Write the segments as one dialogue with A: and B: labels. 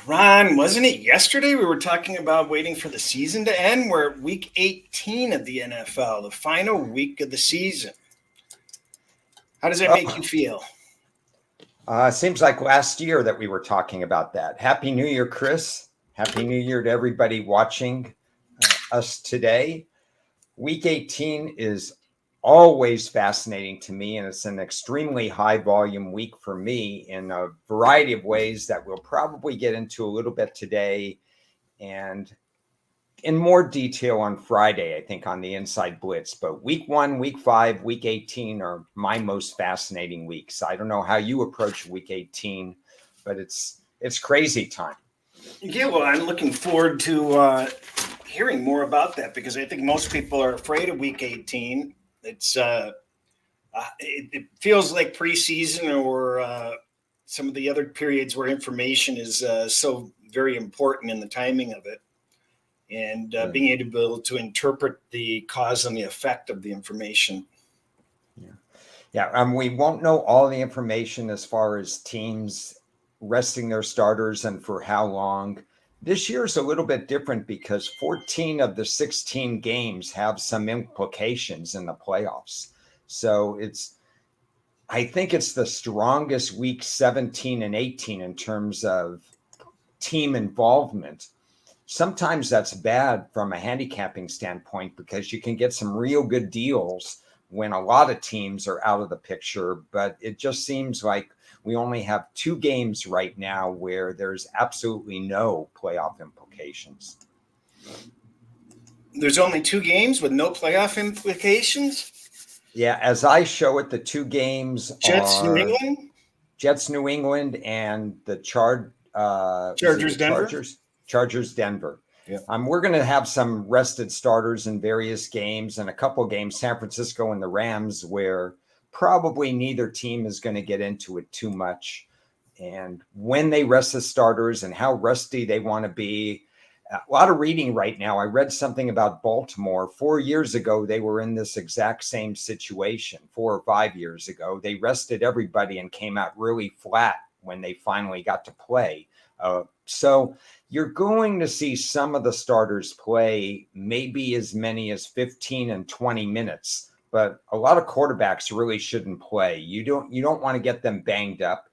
A: Ron, wasn't it yesterday we were talking about waiting for the season to end? We're at week 18 of the NFL, the final week of the season. How does that make you
B: Oh,
A: feel?
B: seems like last year that we were talking about that. Happy New Year, Chris. Happy New Year to everybody watching us today. Week 18 is always fascinating to me, and it's an extremely high volume week for me in a variety of ways that we'll probably get into a little bit today and in more detail on Friday, I think, on the Inside Blitz. But week one, week five, week 18 are my most fascinating weeks. I don't know how you approach week 18, but it's crazy time.
A: Yeah, well, I'm looking forward to hearing more about that because I think most people are afraid of week 18. It feels like preseason or some of the other periods where information is so very important in the timing of it. And
B: Yeah.
A: being able to interpret the cause and the effect of the information.
B: Yeah. Yeah. We won't know all the information as far as teams resting their starters and for how long. This year is a little bit different because 14 of the 16 games have some implications in the playoffs. So I think it's the strongest week 17 and 18 in terms of team involvement. Sometimes that's bad from a handicapping standpoint because you can get some real good deals when a lot of teams are out of the picture. But it just seems like we only have two games right now where there's absolutely no playoff implications.
A: There's only two games with no playoff implications.
B: Yeah, as I show it, the two games
A: Jets, New
B: are
A: England,
B: Jets, New England, and the is it the
A: Chargers, Denver.
B: Chargers? Chargers, Denver.
A: Yeah.
B: We're going to have some rested starters in various games and a couple of games, San Francisco and the Rams, where probably neither team is going to get into it too much. And when they rest the starters and how rusty they want to be, a lot of reading right now. I read something about Baltimore 4 years ago. They were in this exact same situation 4 or 5 years ago. They rested everybody and came out really flat when they finally got to play. So you're going to see some of the starters play maybe as many as 15 and 20 minutes, but a lot of quarterbacks really shouldn't play. You don't want to get them banged up.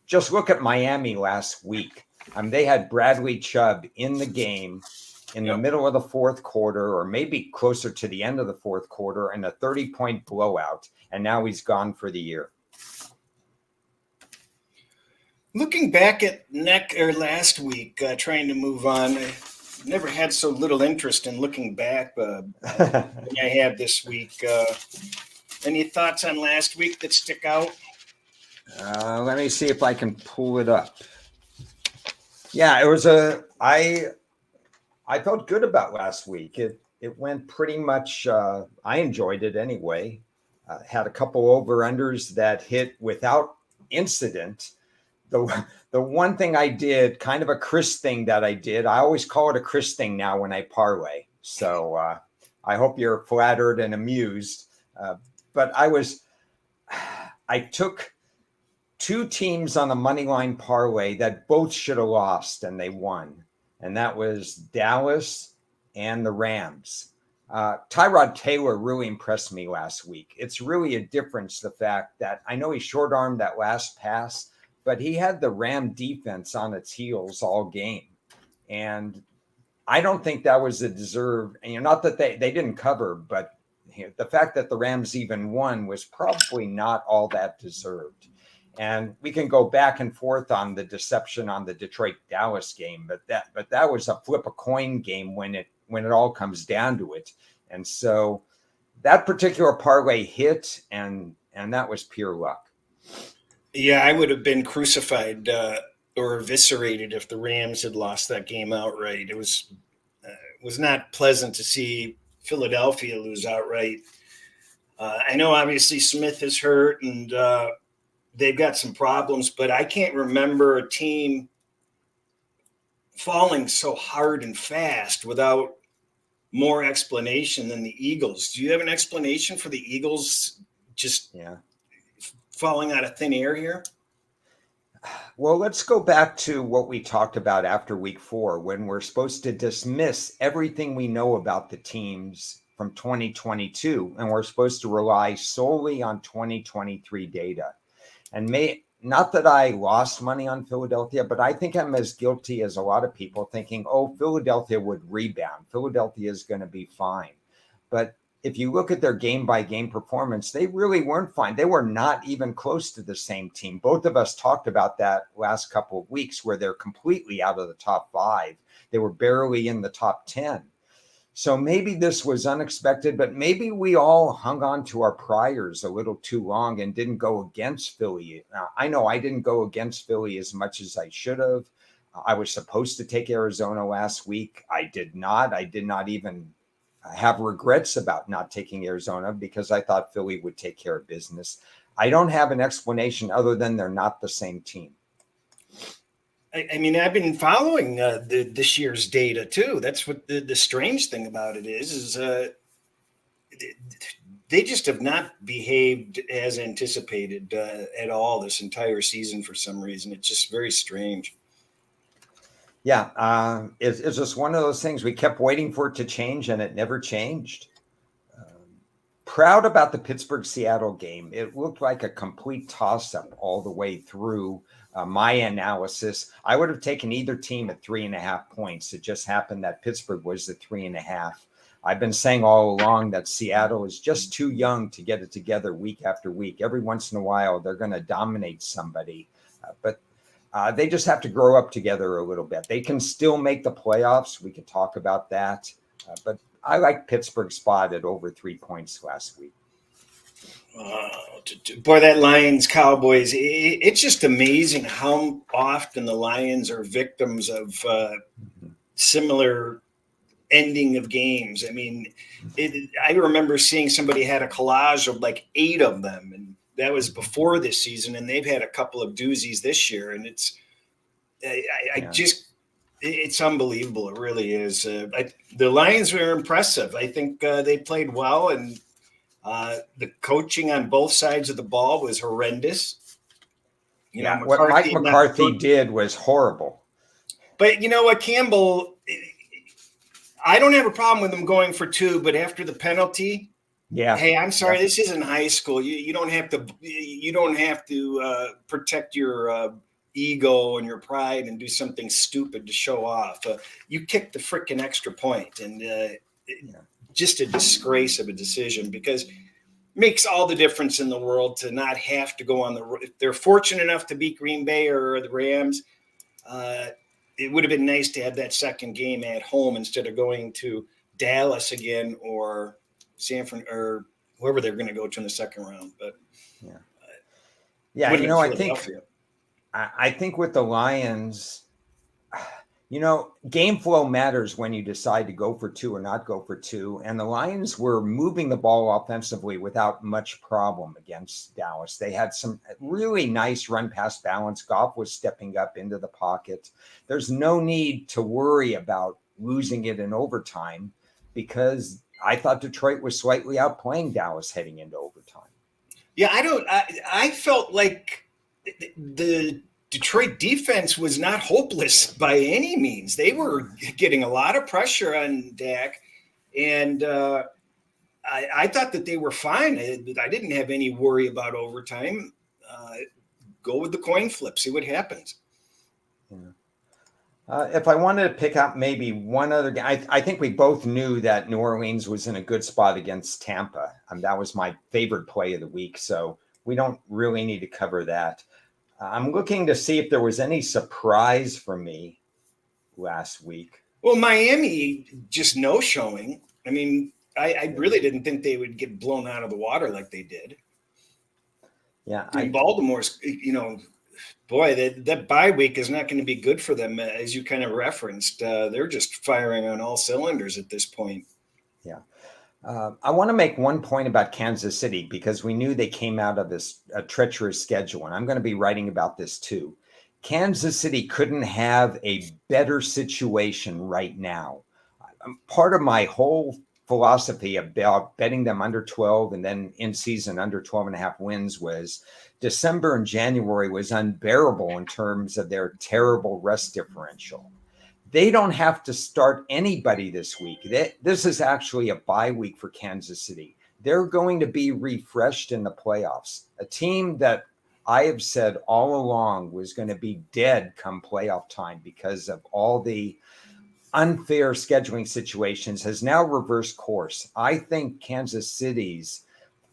B: Just look at Miami last week. They had Bradley Chubb in the game in the
A: Yep.
B: middle of the fourth quarter, or maybe closer to the end of the fourth quarter, and a 30-point blowout. And now he's gone for the year.
A: Looking back at last week, trying to move on, I never had so little interest in looking back than I have this week. Any thoughts on last week that stick out?
B: Let me see if I can pull it up. Yeah, I felt good about last week. It went pretty much. I enjoyed it anyway. Had a couple over unders that hit without incident. The one thing I did, kind of a Chris thing that I did. I always call it a Chris thing now when I parlay. So I hope you're flattered and amused. But I took two teams on the money line parlay that both should have lost and they won, and that was Dallas and the Rams. Tyrod Taylor really impressed me last week. It's really a difference, the fact that I know he short armed that last pass, but he had the Ram defense on its heels all game. And I don't think that was a deserved, not that they didn't cover, but the fact that the Rams even won was probably not all that deserved. And we can go back and forth on the deception on the Detroit Dallas game, but that was a flip a coin game when it all comes down to it. And so that particular parlay hit, and that was pure luck.
A: Yeah, I would have been crucified or eviscerated if the Rams had lost that game outright. It was not pleasant to see Philadelphia lose outright. I know obviously Smith is hurt and they've got some problems, but I can't remember a team falling so hard and fast without more explanation than the Eagles. Do you have an explanation for the Eagles just
B: Yeah.
A: falling out of thin air here?
B: Well, let's go back to what we talked about after week 4, when we're supposed to dismiss everything we know about the teams from 2022, and we're supposed to rely solely on 2023 data. And not that I lost money on Philadelphia, but I think I'm as guilty as a lot of people thinking, oh, Philadelphia would rebound. Philadelphia is going to be fine. But if you look at their game by game performance, they really weren't fine. They were not even close to the same team. Both of us talked about that last couple of weeks where they're completely out of the top 5. They were barely in the top 10. So maybe this was unexpected, but maybe we all hung on to our priors a little too long and didn't go against Philly. I know I didn't go against Philly as much as I should have. I was supposed to take Arizona last week. I did not. I did not even have regrets about not taking Arizona because I thought Philly would take care of business. I don't have an explanation other than they're not the same team.
A: I mean, I've been following this year's data too. That's what the strange thing about it is they just have not behaved as anticipated at all this entire season for some reason. It's just very strange.
B: Yeah, it's just one of those things. We kept waiting for it to change, and it never changed. Proud about the Pittsburgh-Seattle game. It looked like a complete toss-up all the way through my analysis. I would have taken either team at 3.5 points. It just happened that Pittsburgh was the 3.5. I've been saying all along that Seattle is just too young to get it together week after week. Every once in a while, they're going to dominate somebody. But they just have to grow up together a little bit. They can still make the playoffs. We can talk about that. But I like Pittsburgh's spot at over 3 points last week.
A: Boy, that Lions Cowboys, it's just amazing how often the Lions are victims of similar ending of games. I mean, I remember seeing somebody had a collage of like 8 of them, and that was before this season, and they've had a couple of doozies this year, and it's unbelievable. It really is. The Lions were impressive. I think they played well, and the coaching on both sides of the ball was horrendous.
B: What Mike McCarthy did was horrible.
A: But you know what, Campbell, I don't have a problem with him going for 2, but after the penalty, hey, I'm sorry, this isn't high school. You don't have to protect your ego and your pride and do something stupid to show off. You kicked the freaking extra point, and just a disgrace of a decision, because it makes all the difference in the world to not have to go on the road. If they're fortunate enough to beat Green Bay or the Rams, it would have been nice to have that second game at home instead of going to Dallas again or San Fran or whoever they're going to go to in the second round. But
B: I think with the Lions, game flow matters when you decide to go for 2 or not go for 2. And the Lions were moving the ball offensively without much problem against Dallas. They had some really nice run pass balance. Goff was stepping up into the pocket. There's no need to worry about losing it in overtime, because I thought Detroit was slightly outplaying Dallas heading into overtime.
A: Yeah, I felt like the Detroit defense was not hopeless by any means. They were getting a lot of pressure on Dak, and I thought that they were fine. I didn't have any worry about overtime. Go with the coin flip, see what happens.
B: If I wanted to pick up maybe one other game, I think we both knew that New Orleans was in a good spot against Tampa. That was my favorite play of the week, so we don't really need to cover that. I'm looking to see if there was any surprise for me last week.
A: Well, Miami just no showing. I mean, I really didn't think they would get blown out of the water like they did.
B: Yeah.
A: Baltimore's, boy, that bye week is not going to be good for them, as you kind of referenced. They're just firing on all cylinders at this point.
B: Yeah. I want to make one point about Kansas City, because we knew they came out of this treacherous schedule, and I'm going to be writing about this too. Kansas City couldn't have a better situation right now. Part of my whole philosophy about betting them under 12 and then in season under 12 and a half wins was December and January was unbearable in terms of their terrible rest differential. They don't have to start anybody this week. This is actually a bye week for Kansas City. They're going to be refreshed in the playoffs. A team that I have said all along was going to be dead come playoff time because of all the unfair scheduling situations has now reversed course. I think Kansas City's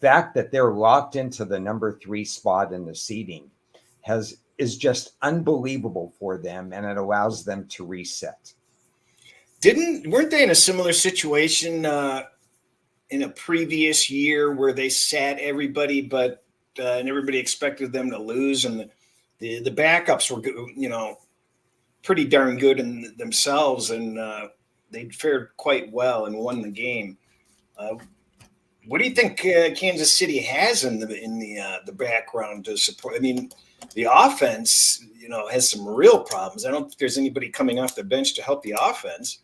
B: fact that they're locked into the number 3 spot in the seeding is just unbelievable for them, and it allows them to reset.
A: Weren't they in a similar situation in a previous year where they sat everybody, but and everybody expected them to lose, and the backups were pretty darn good in themselves, and they fared quite well and won the game. What do you think Kansas City has in the background to support? I mean, the offense, has some real problems. I don't think there's anybody coming off the bench to help the offense.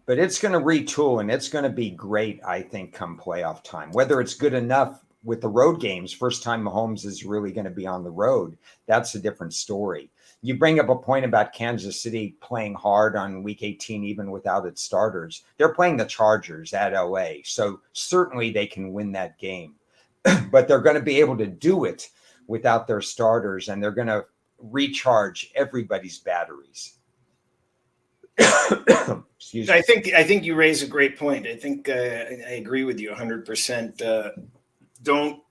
B: But it's going to retool, and it's going to be great, I think, come playoff time. Whether it's good enough with the road games, first time Mahomes is really going to be on the road, that's a different story. You bring up a point about Kansas City playing hard on week 18, even without its starters. They're playing the Chargers at LA, so certainly they can win that game. But they're going to be able to do it without their starters, and they're going to recharge everybody's batteries. Excuse me.
A: I think you raise a great point. I think I agree with you 100%. Don't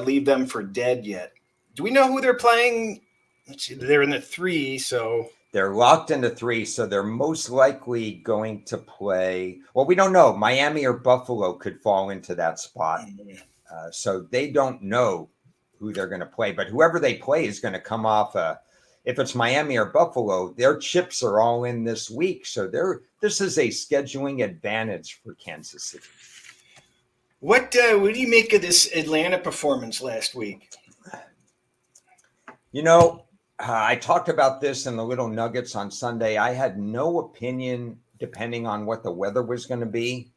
A: leave them for dead yet. Do we know who they're playing? Let's see, they're in the 3, so
B: they're locked into 3, so they're most likely going to play. Well, we don't know. Miami or Buffalo could fall into that spot. So they don't know who they're going to play, but whoever they play is going to come off if it's Miami or Buffalo, their chips are all in this week. So this is a scheduling advantage for Kansas City.
A: What do you make of this Atlanta performance last week?
B: I talked about this in the Little Nuggets on Sunday. I had no opinion depending on what the weather was going to be.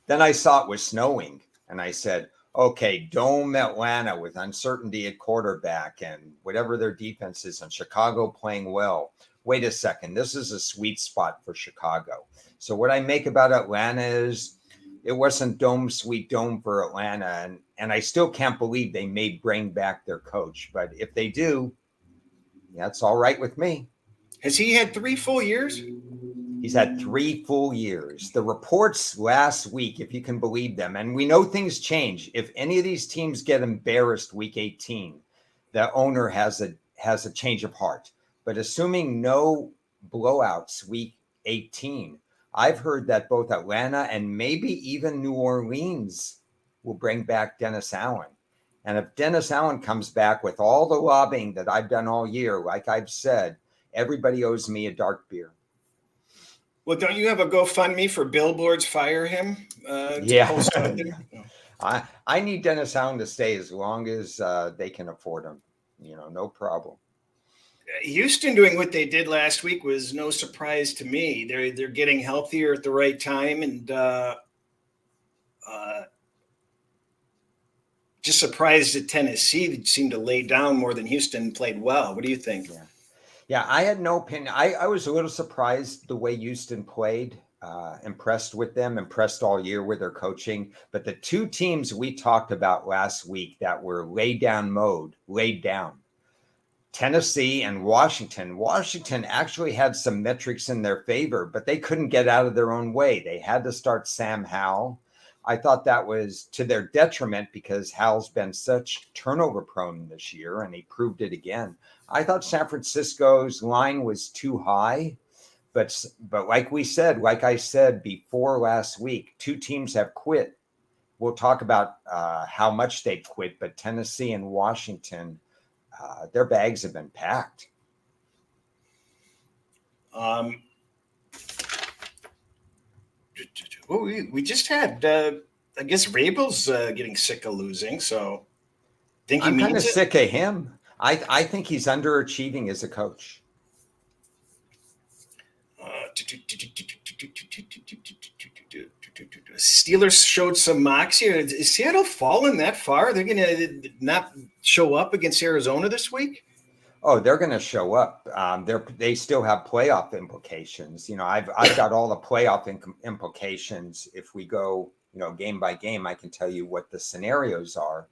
B: Then I saw it was snowing, and I said, okay, dome Atlanta with uncertainty at quarterback and whatever their defense is, and Chicago playing well. Wait a second, this is a sweet spot for Chicago. So what I make about Atlanta is it wasn't sweet dome for Atlanta, and I still can't believe they may bring back their coach. But if they do, that's all right with me.
A: Has he had 3 full years?
B: He's had 3 full years. The reports last week, if you can believe them, and we know things change. If any of these teams get embarrassed week 18, the owner has a change of heart. But assuming no blowouts week 18, I've heard that both Atlanta and maybe even New Orleans will bring back Dennis Allen. And if Dennis Allen comes back with all the lobbying that I've done all year, like I've said, everybody owes me a dark beer.
A: Well, don't you have a GoFundMe for billboards? Fire him.
B: Yeah. I need Dennis Allen to stay as long as they can afford him. No problem.
A: Houston doing what they did last week was no surprise to me. They're getting healthier at the right time, and just surprised that Tennessee seemed to lay down more than Houston played well. What do you think?
B: Yeah, I had no opinion. I was a little surprised the way Houston played, impressed with them, impressed all year with their coaching. But the 2 teams we talked about last week that were laid down, Tennessee and Washington. Washington actually had some metrics in their favor, but they couldn't get out of their own way. They had to start Sam Howell. I thought that was to their detriment because Howell's been such turnover prone this year, and he proved it again. I thought San Francisco's line was too high, but like I said before last week, 2 teams have quit. We'll talk about how much they've quit, but Tennessee and Washington, their bags have been packed.
A: Well, we just had, I guess, Rabel's getting sick of losing, so I think
B: I'm kind of sick of him. I think he's underachieving as a coach.
A: Steelers showed some moxie. Is Seattle falling that far? They're going to not show up against Arizona this week?
B: Oh, they're going to show up. They still have playoff implications. I've got all the playoff implications. If we go, game by game, I can tell you what the scenarios are.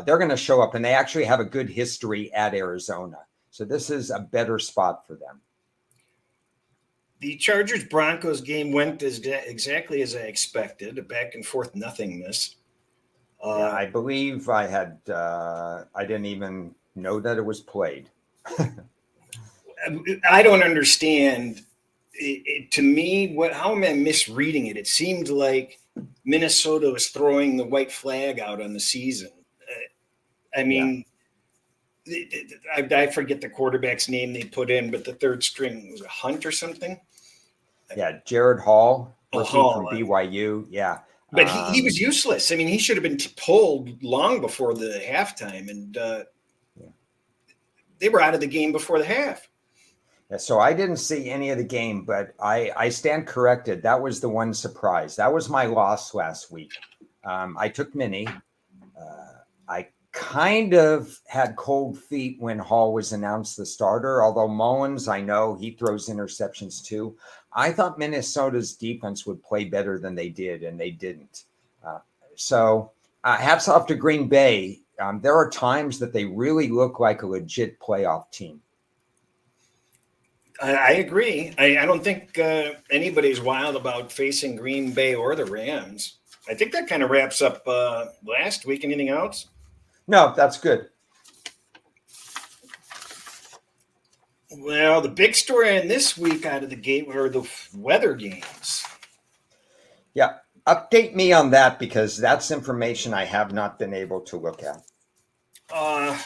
B: They're going to show up, and they actually have a good history at Arizona. So this is a better spot for them.
A: The Chargers-Broncos game went exactly as I expected, a back-and-forth nothingness.
B: Yeah, I believe I didn't even know that it was played.
A: I don't understand. To me, how am I misreading it? It seemed like Minnesota was throwing the white flag out on the season. I mean, I forget the quarterback's name they put in, but the third string was a Hunt or something.
B: Yeah, Jared Hall, rookie
A: Hall,
B: from BYU. Yeah.
A: But he was useless. I mean, he should have been pulled long before the halftime, and they were out of the game before the half.
B: Yeah, so I didn't see any of the game, but I stand corrected. That was the one surprise. That was my loss last week. I took Mini. I kind of had cold feet when Hall was announced the starter, although Mullins, I know he throws interceptions too. I thought Minnesota's defense would play better than they did, and they didn't. So hats off to Green Bay. There are times that they really look like a legit playoff team.
A: I agree. I don't think anybody's wild about facing Green Bay or the Rams. I think that kind of wraps up last week. Anything else?
B: No, that's good.
A: Well, the big story in this week out of the gate were the weather games.
B: Yeah, update me on that because that's information I have not been able to look at.
A: Well,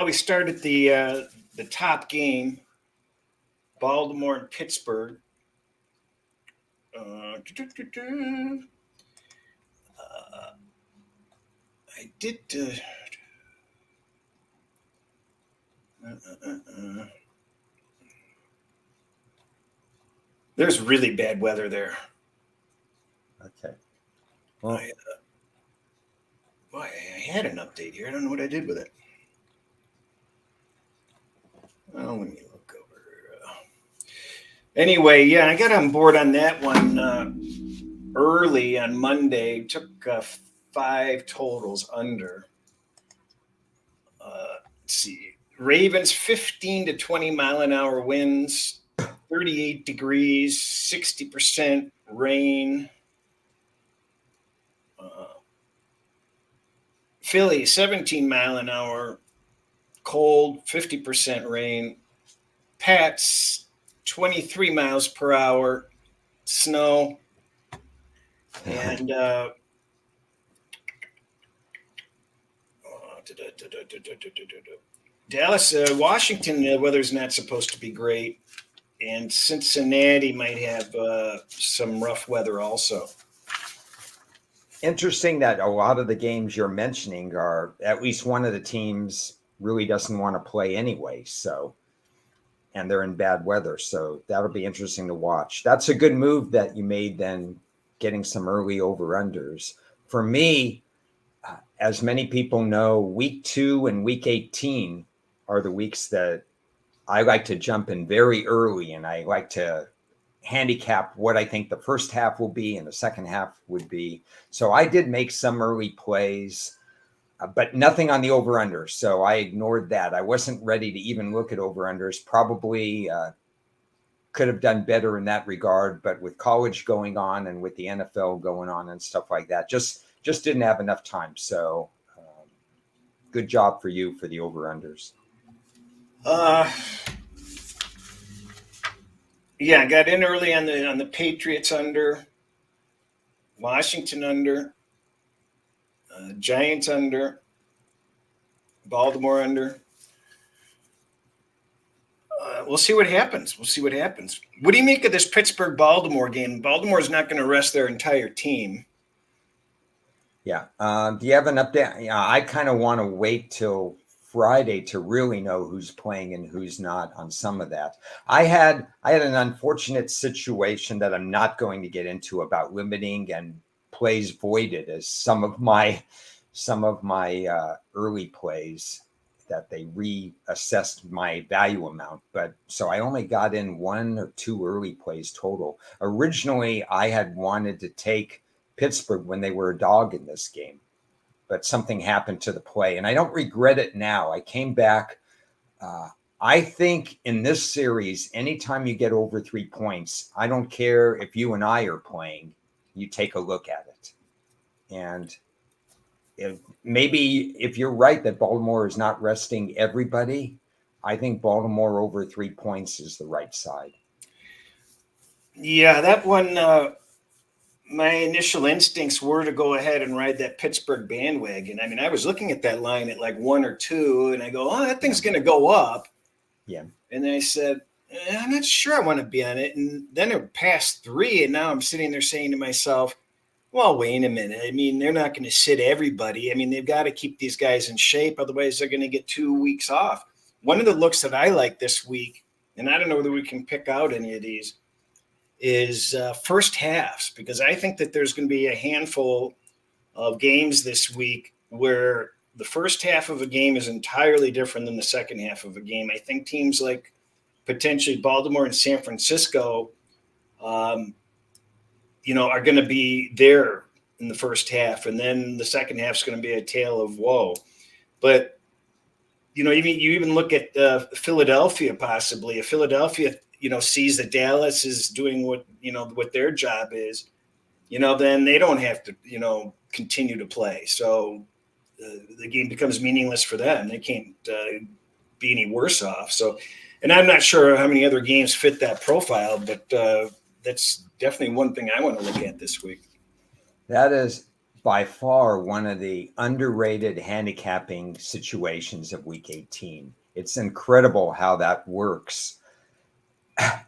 A: we started the top game, Baltimore and Pittsburgh. I did. There's really bad weather there.
B: Okay. Well,
A: I had an update here. I don't know what I did with it. Oh, let me look over. Anyway, yeah, I got on board on that one early on Monday. Took 5 totals under. Let's see. Ravens 15 to 20 mile an hour winds, 38 degrees, 60% rain. Philly 17 mile an hour, cold, 50% rain. Pats 23 miles per hour, snow. And Dallas, Washington, the weather's not supposed to be great. And Cincinnati might have some rough weather also.
B: Interesting that a lot of the games you're mentioning are at least one of the teams really doesn't want to play anyway. So, and they're in bad weather. So that'll be interesting to watch. That's a good move that you made then, getting some early over-unders. For me, as many people know, week 2 and week 18 are the weeks that I like to jump in very early, and I like to handicap what I think the first half will be and the second half would be. So I did make some early plays, but nothing on the over-under. So I ignored that. I wasn't ready to even look at over-unders. Probably could have done better in that regard, but with college going on and with the NFL going on and stuff like that, just didn't have enough time. So good job for you for the over-unders.
A: Yeah, I got in early on the Patriots under, Washington under, Giants under, Baltimore under. We'll see what happens. What do you make of this Pittsburgh-Baltimore game? Baltimore's not going to rest their entire team.
B: Yeah. Do you have an update? Yeah, I kind of want to wait till Friday to really know who's playing and who's not on some of that. I had an unfortunate situation that I'm not going to get into about limiting and plays voided as some of my early plays that they reassessed my value amount. But so I only got in 1 or 2 early plays total. Originally, I had wanted to take Pittsburgh when they were a dog in this game, but something happened to the play, and I don't regret it now. I came back. I think in this series, anytime you get over 3 points, I don't care if you and I are playing, you take a look at it. And if you're right that Baltimore is not resting everybody, I think Baltimore over 3 points is the right side.
A: Yeah, that one, my initial instincts were to go ahead and ride that Pittsburgh bandwagon. I mean, I was looking at that line at like 1 or 2, and I go, oh, that thing's going to go up.
B: Yeah.
A: And then I said, I'm not sure I want to be on it. And then it passed 3, and now I'm sitting there saying to myself, well, wait a minute. I mean, they're not going to sit everybody. I mean, they've got to keep these guys in shape. Otherwise, they're going to get 2 weeks off. One of the looks that I like this week, and I don't know whether we can pick out any of these, is first halves, because I think that there's going to be a handful of games this week where the first half of a game is entirely different than the second half of a game. I think teams like potentially Baltimore and San Francisco, are going to be there in the first half, and then the second half is going to be a tale of woe. But you even look at Philadelphia possibly. If Philadelphia, sees that Dallas is doing what their job is, then they don't have to, continue to play. So the game becomes meaningless for them. They can't be any worse off. So, and I'm not sure how many other games fit that profile, but that's definitely one thing I want to look at this week.
B: That is by far one of the underrated handicapping situations of week 18. It's incredible how that works.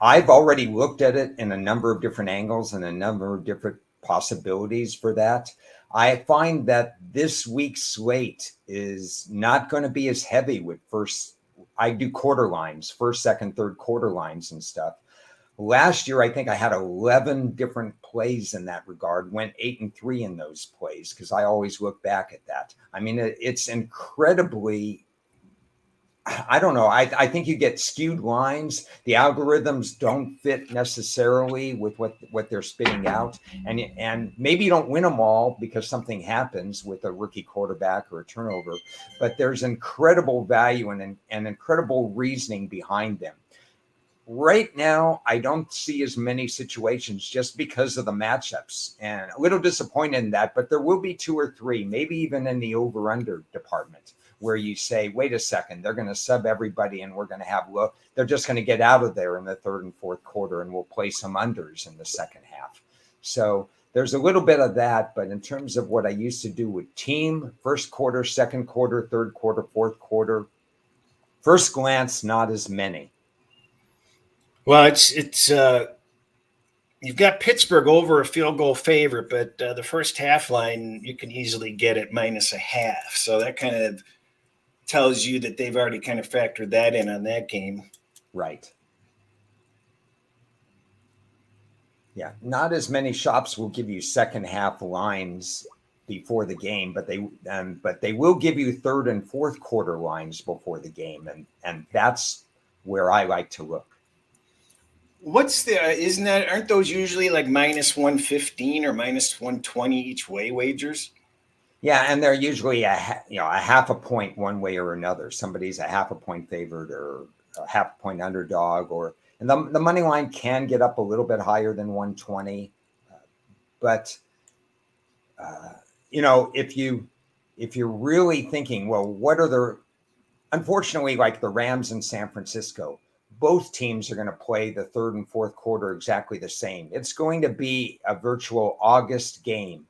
B: I've already looked at it in a number of different angles and a number of different possibilities for that. I find that this week's slate is not going to be as heavy with I do quarter lines, first, second, third quarter lines and stuff. Last year, I think I had 11 different plays in that regard, went 8-3 in those plays because I always look back at that. I mean, it's incredibly, I don't know. I think you get skewed lines. The algorithms don't fit necessarily with what they're spitting out. And maybe you don't win them all because something happens with a rookie quarterback or a turnover, but there's incredible value and incredible reasoning behind them. Right now, I don't see as many situations just because of the matchups, and a little disappointed in that, but there will be 2 or 3, maybe even in the over-under department, where you say, wait a second, they're going to sub everybody and we're going to have they're just going to get out of there in the third and fourth quarter and we'll play some unders in the second half. So there's a little bit of that, but in terms of what I used to do with team, first quarter, second quarter, third quarter, fourth quarter, first glance, not as many.
A: Well, it's you've got Pittsburgh over a field goal favorite, but the first half line you can easily get at -0.5. So that kind of tells you that they've already kind of factored that in on that game.
B: Right. Yeah, not as many shops will give you second half lines before the game, but they will give you third and fourth quarter lines before the game, and that's where I like to look.
A: Aren't those usually like -115 or -120 each way wagers?
B: Yeah, and they're usually a half a point one way or another. Somebody's a half a point favored or a half a point underdog, and the money line can get up a little bit higher than 120, but if you're really thinking, well, unfortunately, like the Rams in San Francisco, both teams are going to play the third and fourth quarter exactly the same. It's going to be a virtual August game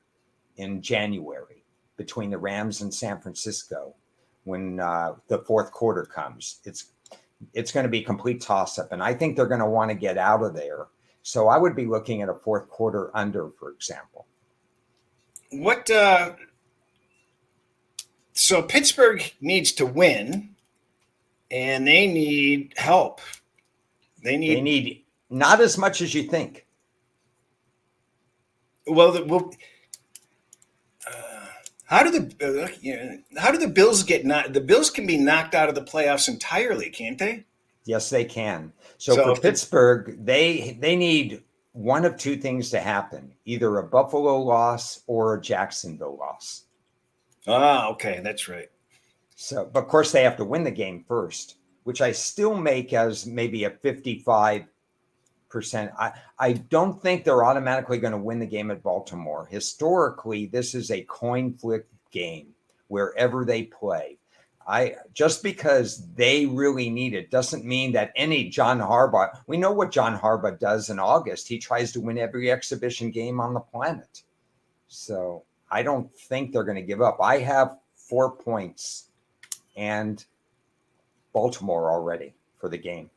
B: in January between the Rams and San Francisco when the fourth quarter comes. It's going to be a complete toss-up, and I think they're going to want to get out of there. So I would be looking at a fourth quarter under, for example.
A: What So Pittsburgh needs to win, and they need help. They
B: They
A: need
B: need not as much as you think.
A: well. How do the Bills get knocked? The Bills can be knocked out of the playoffs entirely, can't they?
B: Yes, they can. So
A: So
B: for
A: if the
B: Pittsburgh, they need one of two things to happen: either a Buffalo loss or a Jacksonville loss.
A: okay, that's right.
B: So, but of course, they have to win the game first, which I still make as maybe a 55%. I don't think they're automatically going to win the game at Baltimore. Historically, this is a coin flip game wherever they play. I just because they really need it doesn't mean that any John Harbaugh, we know what John Harbaugh does in August. He tries to win every exhibition game on the planet. So I don't think they're going to give up. I have 4 points and Baltimore already for the game.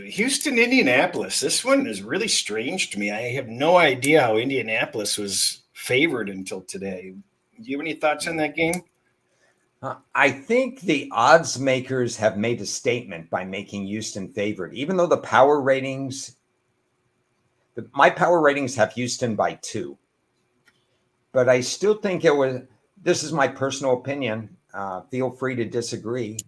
A: Houston, Indianapolis. This one is really strange to me. I have no idea how Indianapolis was favored until today. Do you have any thoughts on that game?
B: I think the odds makers have made a statement by making Houston favored, even though the power ratings, my power ratings have Houston by 2. But I still think this is my personal opinion. Feel free to disagree.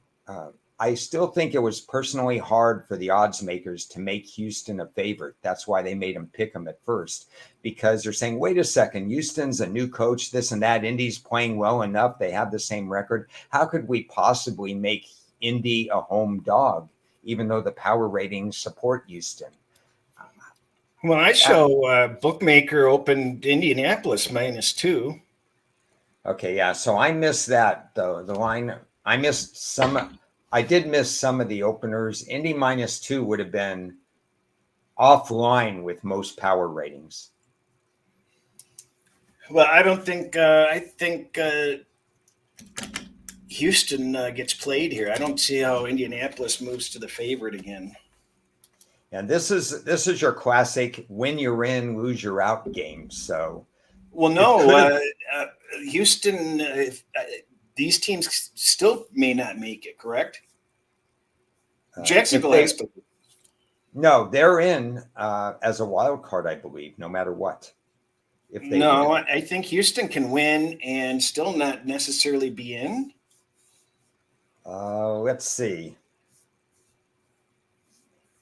B: I still think it was personally hard for the odds makers to make Houston a favorite. That's why they made them pick them at first, because they're saying, wait a second, Houston's a new coach, this and that. Indy's playing well enough. They have the same record. How could we possibly make Indy a home dog, even though the power ratings support Houston?
A: Well, I show bookmaker opened Indianapolis -2.
B: Okay, yeah. So I missed that though. The line I missed some. I did miss some of the openers. Indy -2 would have been offline with most power ratings.
A: Well, I don't think. I think Houston gets played here. I don't see how Indianapolis moves to the favorite again.
B: And this is your classic win you're in, lose you're out game. So
A: Well,
B: it
A: no,
B: could have
A: Houston. These teams still may not make it. Correct.
B: if
A: Jacksonville
B: they
A: has to.
B: no, they're in as a wild card, I believe, no matter what. If they
A: No,
B: win.
A: I think Houston can win and still not necessarily be in.
B: Let's see.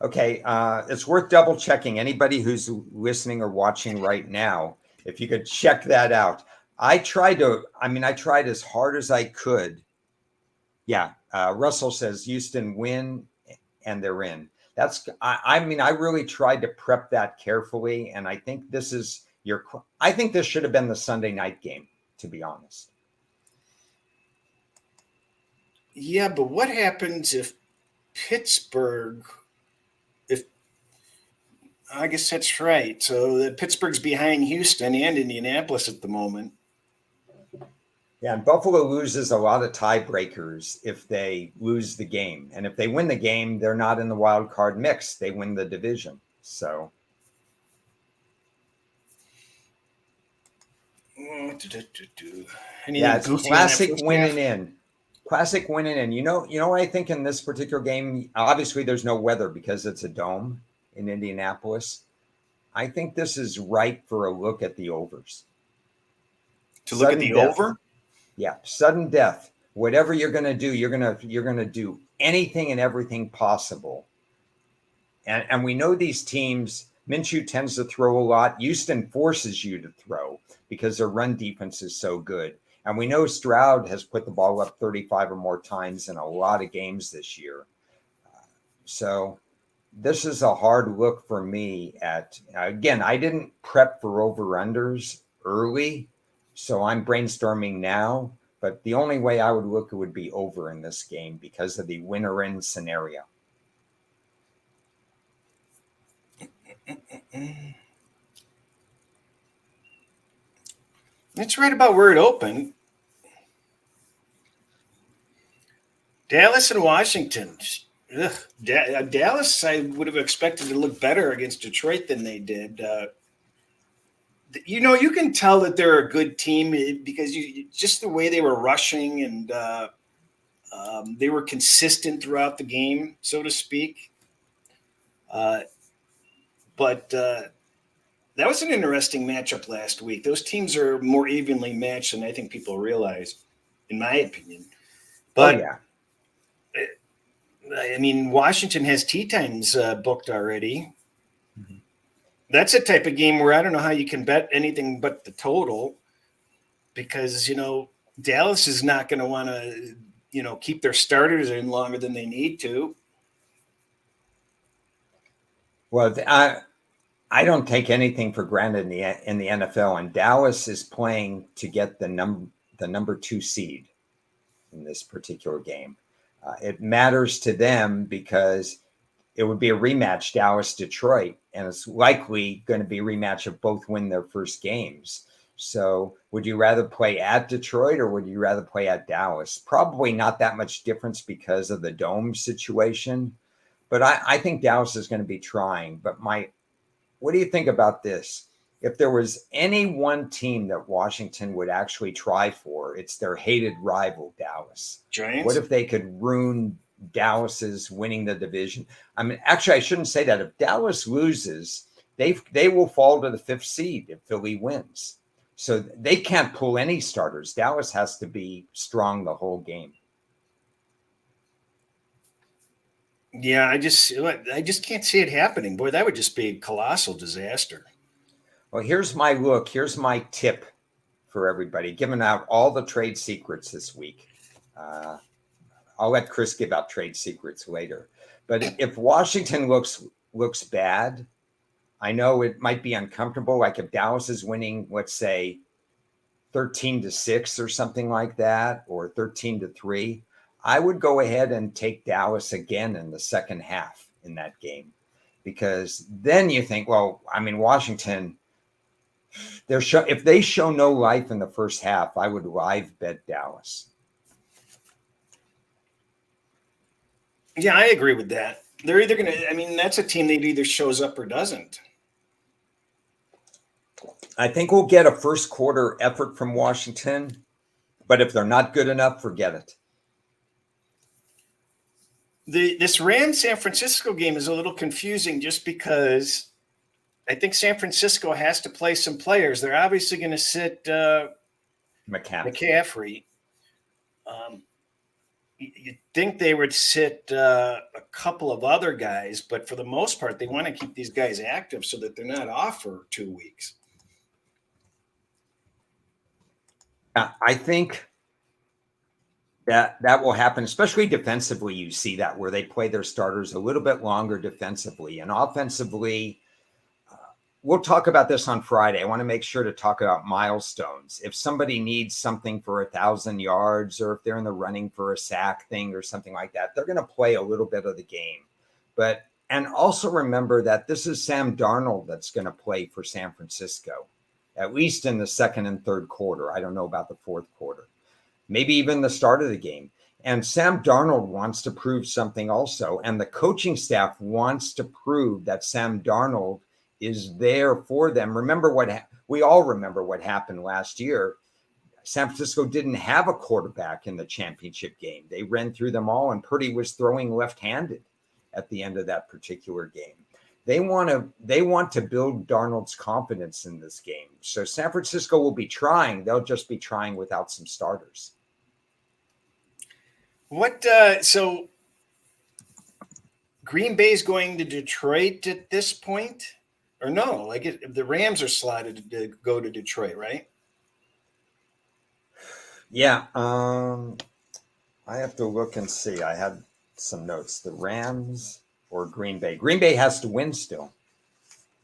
B: Okay, it's worth double checking. Anybody who's listening or watching right now, if you could check that out. I tried as hard as I could. Yeah, Russell says Houston win and they're in. I really tried to prep that carefully, and I think I think this should have been the Sunday night game, to be honest.
A: Yeah, but what happens if Pittsburgh? If I guess that's right. So the Pittsburgh's behind Houston and Indianapolis at the moment.
B: Yeah, and Buffalo loses a lot of tiebreakers if they lose the game. And if they win the game, they're not in the wild card mix. They win the division. So yeah,
A: Anything
B: it's
A: goofy on that
B: classic
A: first
B: winning
A: half?
B: in. Classic winning in. What I think in this particular game, obviously there's no weather because it's a dome in Indianapolis. I think this is ripe for a look at the overs.
A: To look at
B: Sudden
A: the
B: death.
A: over?
B: Yeah, sudden death. Whatever you're going to do, you're going to do anything and everything possible. And we know these teams, Minshew tends to throw a lot. Houston forces you to throw because their run defense is so good. And we know Stroud has put the ball up 35 or more times in a lot of games this year. So this is a hard look for me again, I didn't prep for over-unders early, so I'm brainstorming now. But the only way I would look would be over in this game because of the winner-in scenario.
A: That's right about where it opened. Dallas and Washington. Dallas, I would have expected to look better against Detroit than they did. You can tell that they're a good team because just the way they were rushing and they were consistent throughout the game, so to speak. But that was an interesting matchup last week. Those teams are more evenly matched than I think people realize, in my opinion.
B: Oh
A: But
B: yeah.
A: I mean, Washington has tee times booked already.
B: Mm-hmm.
A: That's a type of game where I don't know how you can bet anything but the total because Dallas is not going to want to keep their starters in longer than they need to.
B: Well, I don't take anything for granted in the NFL, and Dallas is playing to get the number 2 seed in this particular game. It matters to them because it would be a rematch, Dallas Detroit, and it's likely going to be a rematch of both win their first games. So, would you rather play at Detroit or would you rather play at Dallas? Probably not that much difference because of the dome situation, but I think Dallas is going to be trying. But what do you think about this? If there was any one team that Washington would actually try for, it's their hated rival, Dallas. What
A: Giants?
B: if they could ruin Dallas's winning the division? I mean, actually, I shouldn't say that. If Dallas loses, they will fall to the 5th seed if Philly wins. So they can't pull any starters. Dallas has to be strong the whole game.
A: Yeah, I just can't see it happening. Boy, that would just be a colossal disaster.
B: Well, here's my look. Here's my tip for everybody, giving out all the trade secrets this week. Uh, I'll let Cris give out trade secrets later. But if Washington looks bad, I know it might be uncomfortable. Like if Dallas is winning, let's say 13-6 or something like that, or 13-3, I would go ahead and take Dallas again in the second half in that game, because then you think, well, I mean, Washington, if they show no life in the first half, I would live bet Dallas.
A: Yeah, I agree with that. They're either going to, I mean, that's a team that either shows up or doesn't.
B: I think we'll get a first quarter effort from Washington, but if they're not good enough, forget it.
A: This Rams San Francisco game is a little confusing just because I think San Francisco has to play some players. They're obviously going to sit McCaffrey. Um, you'd think they would sit a couple of other guys, but for the most part, they want to keep these guys active so that they're not off for 2 weeks.
B: I think that will happen, especially defensively. You see that where they play their starters a little bit longer defensively, and offensively. We'll talk about this on Friday. I want to make sure to talk about milestones. If somebody needs something for 1,000 yards, or if they're in the running for a sack thing or something like that, they're going to play a little bit of the game. And also remember that this is Sam Darnold that's going to play for San Francisco, at least in the second and third quarter. I don't know about the fourth quarter, maybe even the start of the game. And Sam Darnold wants to prove something also. And the coaching staff wants to prove that Sam Darnold is there for them. We all remember what happened last year. San Francisco didn't have a quarterback in the championship game. They ran through them all, and Purdy was throwing left-handed at the end of that particular game. They want to build Darnold's confidence in this game. So San Francisco will be trying. They'll just be trying without some starters.
A: So Green Bay's going to Detroit at this point? Or no, the Rams are slotted to go to Detroit, right?
B: Yeah, I have to look and see. I had some notes. The Rams or Green Bay. Green Bay has to win still,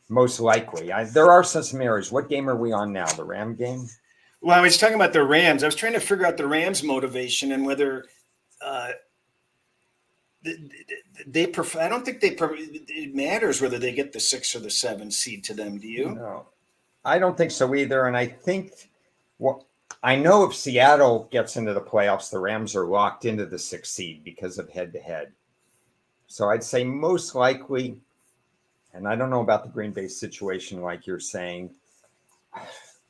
B: most likely. There are some areas. What game are we on now? The Ram game?
A: Well, I was talking about the Rams. I was trying to figure out the Rams' motivation and whether they prefer. I don't think it matters whether they get the 6 or the 7 seed to them. Do you?
B: No, I don't think so either. And I think I know if Seattle gets into the playoffs, the Rams are locked into the 6th seed because of head-to-head. So I'd say most likely, and I don't know about the Green Bay situation like you're saying.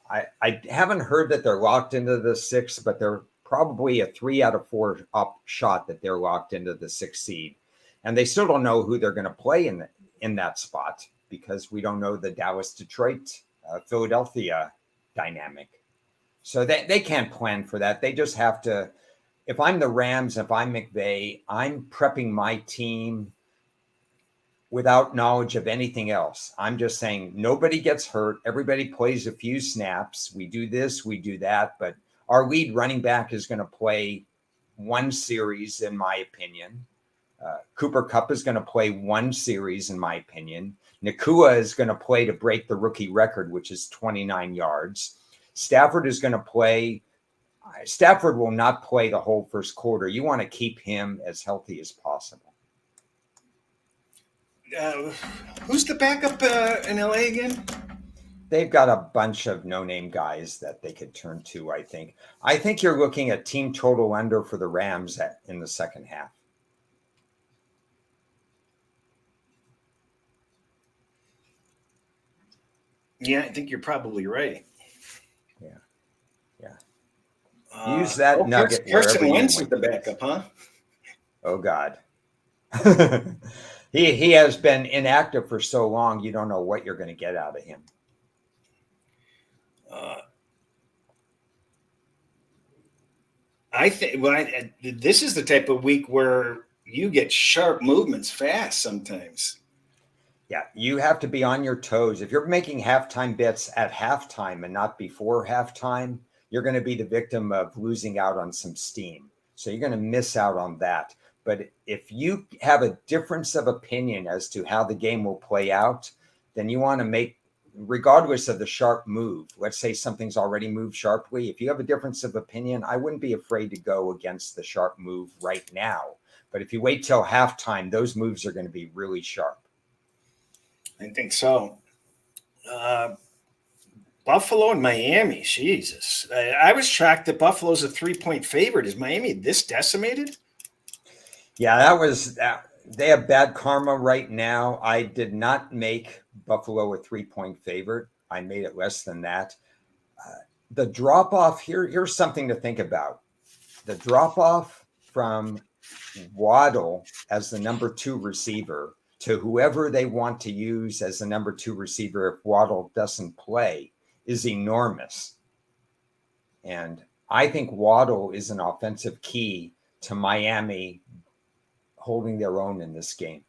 B: I haven't heard that they're locked into the 6, but they're probably a 3 out of 4 up shot that they're locked into the 6 seed. And they still don't know who they're going to play in that spot because we don't know the Dallas, Detroit, Philadelphia dynamic. So they can't plan for that. They just have to. If I'm the Rams, if I'm McVay, I'm prepping my team without knowledge of anything else. I'm just saying nobody gets hurt. Everybody plays a few snaps. We do this, we do that. But our lead running back is going to play one series, in my opinion. Cooper Kupp is going to play one series, in my opinion. Nakua is going to play to break the rookie record, which is 29 yards. Stafford is going to play. Stafford will not play the whole first quarter. You want to keep him as healthy as possible.
A: Who's the backup in LA again?
B: They've got a bunch of no-name guys that they could turn to, I think. I think you're looking at team total under for the Rams in the second half.
A: Yeah, I think you're probably right.
B: Yeah. Use that nugget
A: Carson
B: wherever
A: Wentz
B: you
A: is the backup, huh?
B: Oh, God. He has been inactive for so long, you don't know what you're going to get out of him.
A: I think this is the type of week where you get sharp movements fast sometimes.
B: Yeah, you have to be on your toes. If you're making halftime bets at halftime and not before halftime, you're going to be the victim of losing out on some steam. So you're going to miss out on that. But if you have a difference of opinion as to how the game will play out, then you want to make, regardless of the sharp move, let's say something's already moved sharply. If you have a difference of opinion, I wouldn't be afraid to go against the sharp move right now. But if you wait till halftime, those moves are going to be really sharp.
A: I think so. Buffalo and Miami, Jesus. I was shocked that Buffalo's a 3-point favorite. Is Miami this decimated?
B: Yeah, they have bad karma right now. I did not make Buffalo a 3-point favorite. I made it less than that. The drop off here's something to think about. The drop off from Waddle as the number 2 receiver to whoever they want to use as the number 2 receiver if Waddle doesn't play is enormous. And I think Waddle is an offensive key to Miami holding their own in this game.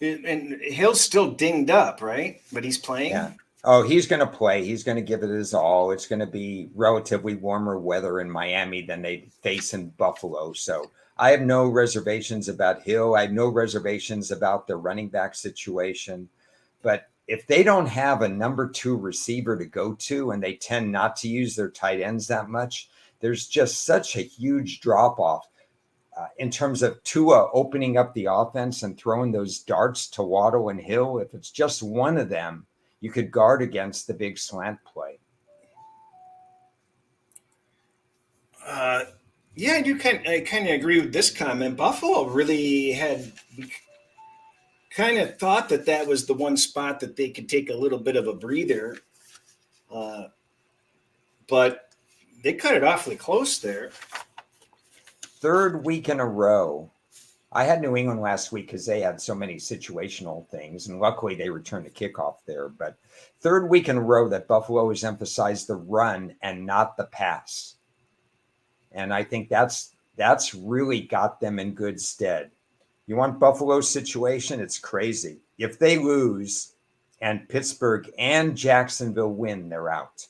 A: And Hill's still dinged up, right? But he's playing.
B: Yeah. Oh, he's going to play. He's going to give it his all. It's going to be relatively warmer weather in Miami than they face in Buffalo. So I have no reservations about Hill. I have no reservations about the running back situation. But if they don't have a number 2 receiver to go to, and they tend not to use their tight ends that much, there's just such a huge drop off in terms of Tua opening up the offense and throwing those darts to Waddle and Hill. If it's just one of them, you could guard against the big slant play.
A: Yeah, I kind of agree with this comment. Buffalo really had kind of thought that was the one spot that they could take a little bit of a breather, but they cut it awfully close there.
B: Third week in a row. I had New England last week because they had so many situational things, and luckily they returned the kickoff there. But third week in a row that Buffalo has emphasized the run and not the pass. And I think that's really got them in good stead. You want Buffalo's situation? It's crazy. If they lose and Pittsburgh and Jacksonville win, they're out.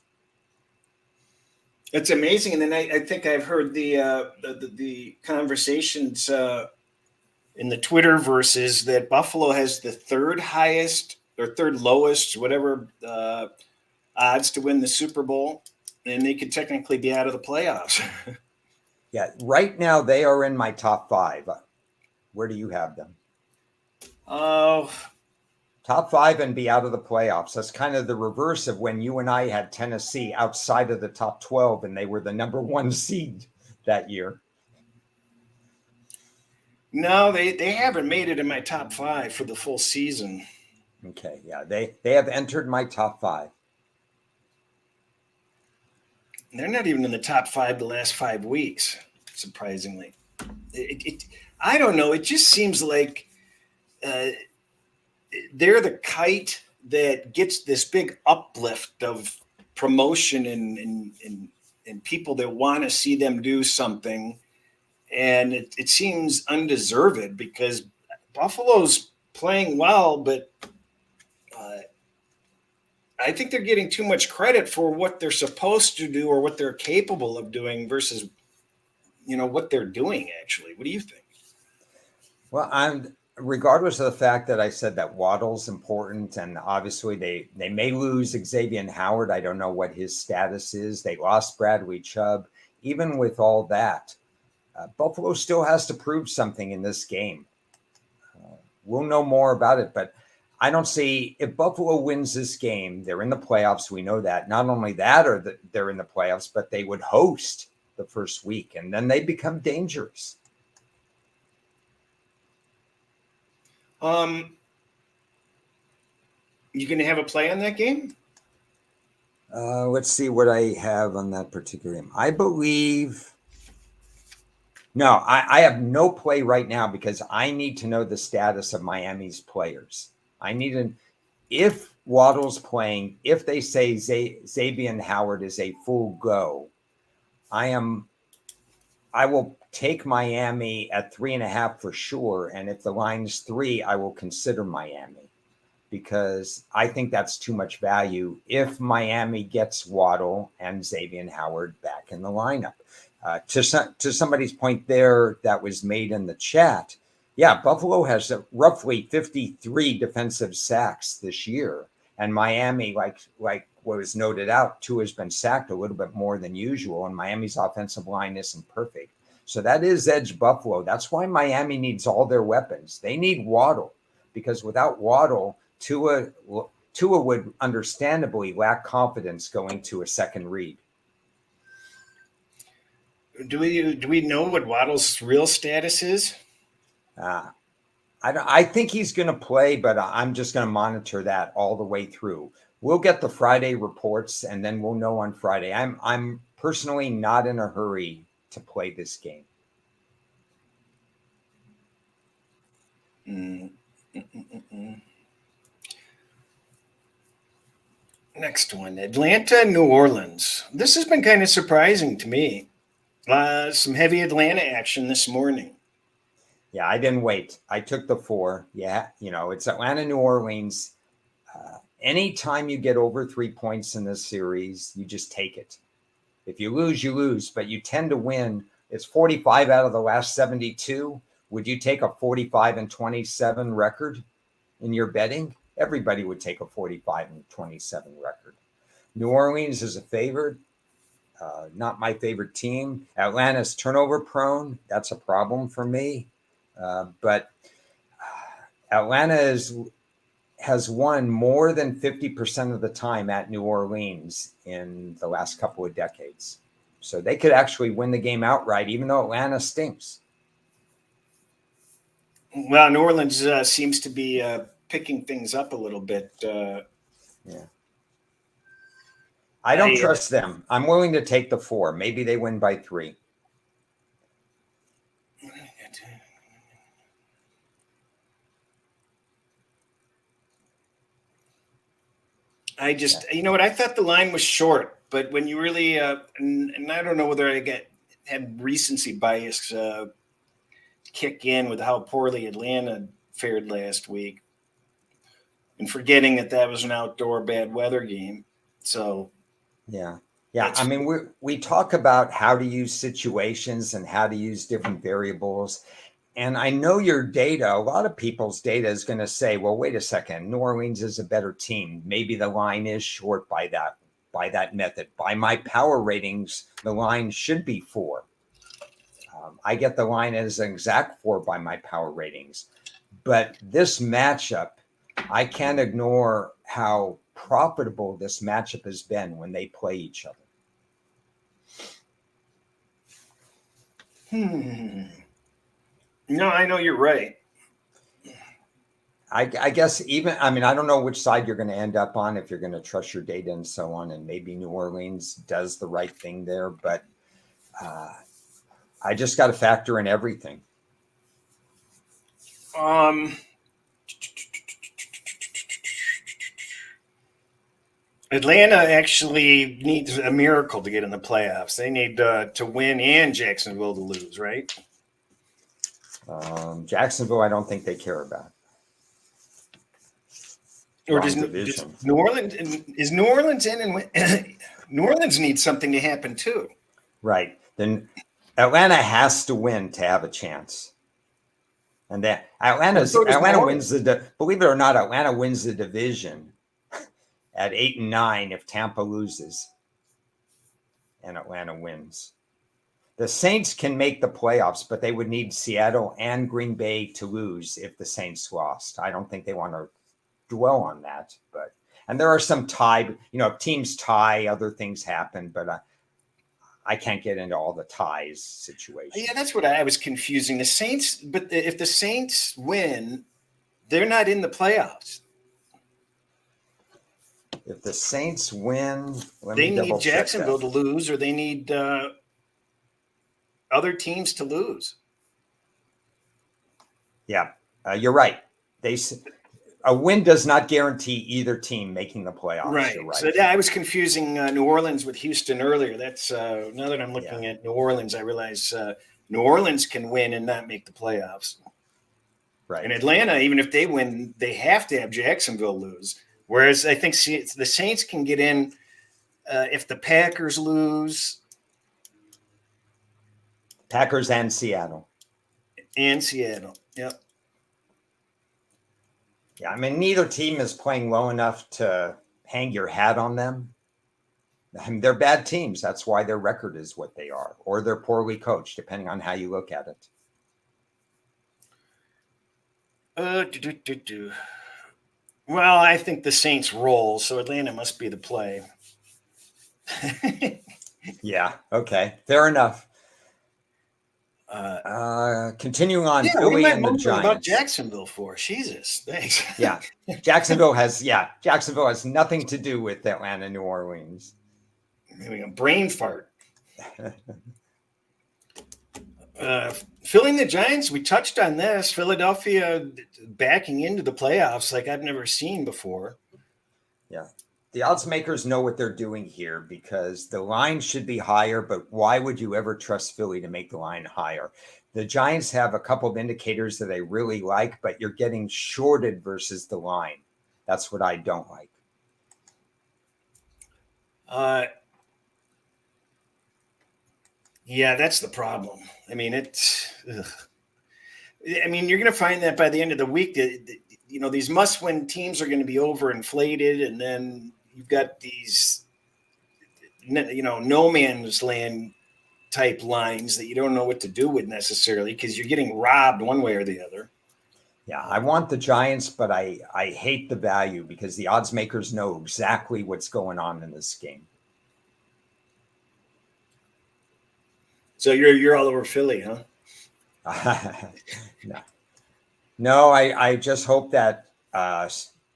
A: It's amazing. And then I think I've heard the conversations in the Twitter verses that Buffalo has the third highest or third lowest, whatever, odds to win the Super Bowl, and they could technically be out of the playoffs.
B: Yeah, right now they are in my top 5. Where do you have them?
A: Oh,
B: top 5 and be out of the playoffs. That's kind of the reverse of when you and I had Tennessee outside of the top 12 and they were the number 1 seed that year.
A: No, they haven't made it in my top 5 for the full season.
B: Okay, yeah, they have entered my top 5.
A: They're not even in the top 5 the last 5 weeks, surprisingly. I don't know. It just seems like uh, they're the kite that gets this big uplift of promotion and people that want to see them do something. And it seems undeserved because Buffalo's playing well, but uh, I think they're getting too much credit for what they're supposed to do or what they're capable of doing versus what they're doing actually. What do you think?
B: Well, I'm regardless of the fact that I said that Waddle's important, and obviously they may lose Xavier Howard. I don't know what his status is. They lost Bradley Chubb. Even with all that, Buffalo still has to prove something in this game. We'll know more about it, but I don't see if Buffalo wins this game, they're in the playoffs. We know that. Not only that, they're in the playoffs, but they would host the first week, and then they become dangerous.
A: You going to have a play on that game?
B: Let's see what I have on that particular game. I believe. No, I have no play right now because I need to know the status of Miami's players. I need to, if Waddle's playing, if they say Xavier Howard is a full go, I will take Miami at 3.5 for sure. And if the line's 3, I will consider Miami because I think that's too much value if Miami gets Waddle and Xavier Howard back in the lineup. To somebody's point there that was made in the chat, yeah, Buffalo has roughly 53 defensive sacks this year, and Miami, like what was noted out, Tua has been sacked a little bit more than usual, and Miami's offensive line isn't perfect. So that is edge Buffalo. That's why Miami needs all their weapons. They need Waddle because without Waddle, Tua would understandably lack confidence going to a second read.
A: Do we know what Waddle's real status is?
B: Uh, I think he's going to play, but I'm just going to monitor that all the way through. We'll get the Friday reports, and then we'll know on Friday. I'm personally not in a hurry to play this game.
A: Next one, Atlanta, New Orleans. This has been kind of surprising to me. Some heavy Atlanta action this morning.
B: Yeah, I didn't wait. I took the 4. Yeah, it's Atlanta, New Orleans. Anytime you get over 3 points in this series, you just take it. If you lose, you lose, but you tend to win. It's 45 out of the last 72. Would you take a 45-27 record in your betting? Everybody would take a 45-27 record. New Orleans is a favorite. Not my favorite team. Atlanta's turnover prone. That's a problem for me. But Atlanta has won more than 50% of the time at New Orleans in the last couple of decades. So they could actually win the game outright, even though Atlanta stinks.
A: Well, New Orleans seems to be picking things up a little bit.
B: Yeah. I don't trust them. I'm willing to take the 4. Maybe they win by 3.
A: I just, you know what? I thought the line was short, but when you really, and I don't know whether had recency bias kick in with how poorly Atlanta fared last week, and forgetting that was an outdoor bad weather game. So,
B: yeah. I mean, we talk about how to use situations and how to use different variables. And I know your data, a lot of people's data is going to say, well, wait a second, New Orleans is a better team. Maybe the line is short by that method. By my power ratings, the line should be 4. I get the line as an exact 4 by my power ratings. But this matchup, I can't ignore how profitable this matchup has been when they play each other.
A: No, I know you're right.
B: I guess I mean, I don't know which side you're going to end up on, if you're going to trust your data and so on. And maybe New Orleans does the right thing there. But I just got to factor in everything.
A: Um, Atlanta actually needs a miracle to get in the playoffs. They need to win and Jacksonville to lose, right?
B: Jacksonville, I don't think they care about.
A: Or
B: Wrong
A: does
B: division.
A: New Orleans is New Orleans in and New Orleans needs something to happen too.
B: Right. Then Atlanta has to win to have a chance. And that
A: So does New
B: Atlanta
A: Orleans.
B: wins believe it or not, Atlanta wins the division at 8-9 if Tampa loses and Atlanta wins. The Saints can make the playoffs, but they would need Seattle and Green Bay to lose if the Saints lost. I don't think they want to dwell on that, but and there are some teams tie, other things happen, but I can't get into all the ties situations.
A: Yeah, that's what I was confusing. The Saints, but if the Saints win, they're not in the playoffs.
B: If the Saints win, let
A: They
B: me
A: need
B: double check
A: Jacksonville
B: that.
A: to lose, or they need other teams to lose.
B: Yeah, you're right. A win does not guarantee either team making the playoffs. You're
A: Right.
B: right.
A: So yeah, I was confusing New Orleans with Houston earlier. That's now that I'm looking
B: Yeah.
A: at New Orleans, I realize New Orleans can win and not make the playoffs.
B: Right.
A: In Atlanta, even if they win, they have to have Jacksonville lose. Whereas I think the Saints can get in if the Packers lose
B: Packers and Seattle.
A: and Seattle. Yep.
B: Yeah, I mean, neither team is playing low enough to hang your hat on them. I mean, they're bad teams. That's why their record is what they are, or they're poorly coached, depending on how you look at it.
A: Well, I think the Saints roll, so Atlanta must be the play.
B: Yeah. Okay. Fair enough. Continuing on, Philly and the Giants.
A: About Jacksonville for Jesus, thanks.
B: Yeah, Jacksonville has nothing to do with Atlanta, New Orleans.
A: Maybe a brain fart. Filling the Giants, we touched on this. Philadelphia backing into the playoffs like I've never seen before.
B: Yeah. The odds makers know what they're doing here because the line should be higher, but why would you ever trust Philly to make the line higher? The Giants have a couple of indicators that I really like, but you're getting shorted versus the line. That's what I don't like.
A: Yeah, that's the problem. I mean, you're going to find that by the end of the week, these must-win teams are going to be overinflated, and then you've got these, no man's land type lines that you don't know what to do with necessarily because you're getting robbed one way or the other.
B: Yeah, I want the Giants, but I hate the value because the odds makers know exactly what's going on in this game.
A: So you're all over Philly, huh?
B: No, I just hope that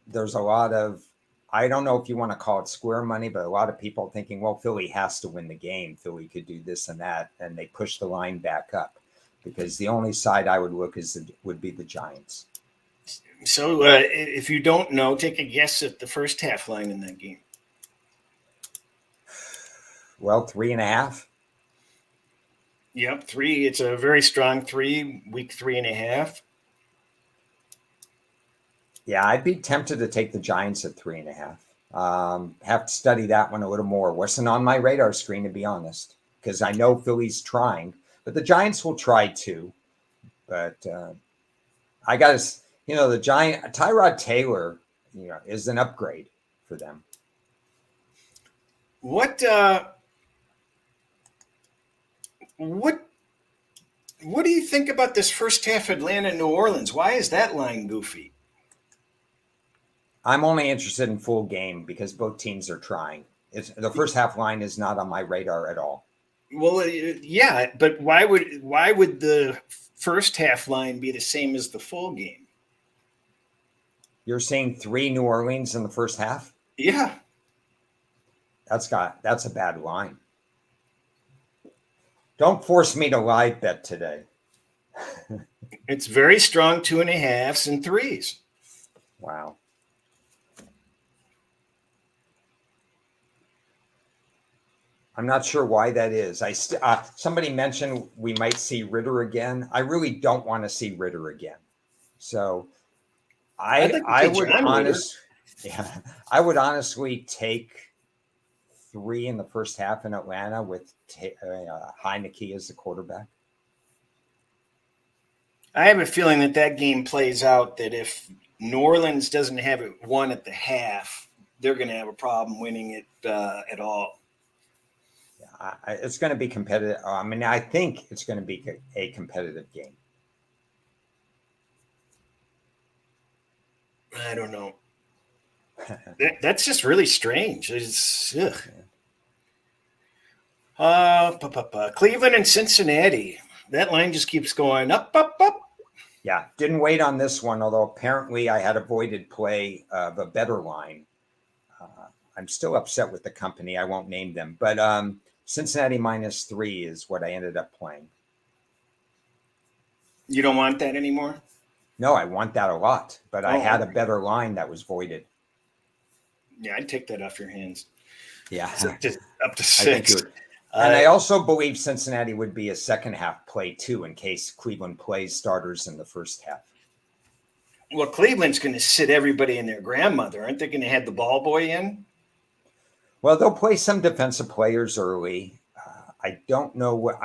B: there's a lot of, I don't know if you want to call it square money, but a lot of people thinking, well, Philly has to win the game. Philly could do this and that, and they push the line back up because the only side I would look would be the Giants.
A: So if you don't know, take a guess at the first half line in that game.
B: Well, 3.5.
A: Yep, 3. It's a very strong 3, week 3.5.
B: Yeah, I'd be tempted to take the Giants at 3.5. Have to study that one a little more. Wasn't on my radar screen, to be honest, because I know Philly's trying, but the Giants will try too. But I got to, the Giant Tyrod Taylor, is an upgrade for them.
A: What do you think about this first half Atlanta New Orleans? Why is that line goofy?
B: I'm only interested in full game because both teams are trying. The first half line is not on my radar at all.
A: Well, yeah, but why would the first half line be the same as the full game?
B: You're saying 3 New Orleans in the first half?
A: Yeah.
B: That's a bad line. Don't force me to live bet today.
A: It's very strong 2.5s and 3s.
B: Wow. I'm not sure why that is. Somebody mentioned we might see Ritter again. I really don't want to see Ritter again. So
A: I'd like to
B: I
A: see
B: would
A: John Ritter.
B: I would honestly take 3 in the first half in Atlanta with Heineke as the quarterback.
A: I have a feeling that game plays out that if New Orleans doesn't have it won at the half, they're going to have a problem winning it at all.
B: It's going to be competitive. I mean, I think it's going to be a competitive game.
A: I don't know. That's just really strange. It's Cleveland and Cincinnati. That line just keeps going up, up, up.
B: Yeah, didn't wait on this one, although apparently I had avoided play of a better line. I'm still upset with the company. I won't name them, but Cincinnati -3 is what I ended up playing.
A: You don't want that anymore?
B: No, I want that a lot, but I had a better line that was voided.
A: Yeah, I'd take that off your hands.
B: Yeah,
A: up to 6.
B: And I also believe Cincinnati would be a second half play too, in case Cleveland plays starters in the first half.
A: Well, Cleveland's going to sit everybody and their grandmother. Aren't they going to have the ball boy in?
B: Well, they'll play some defensive players early. I don't know what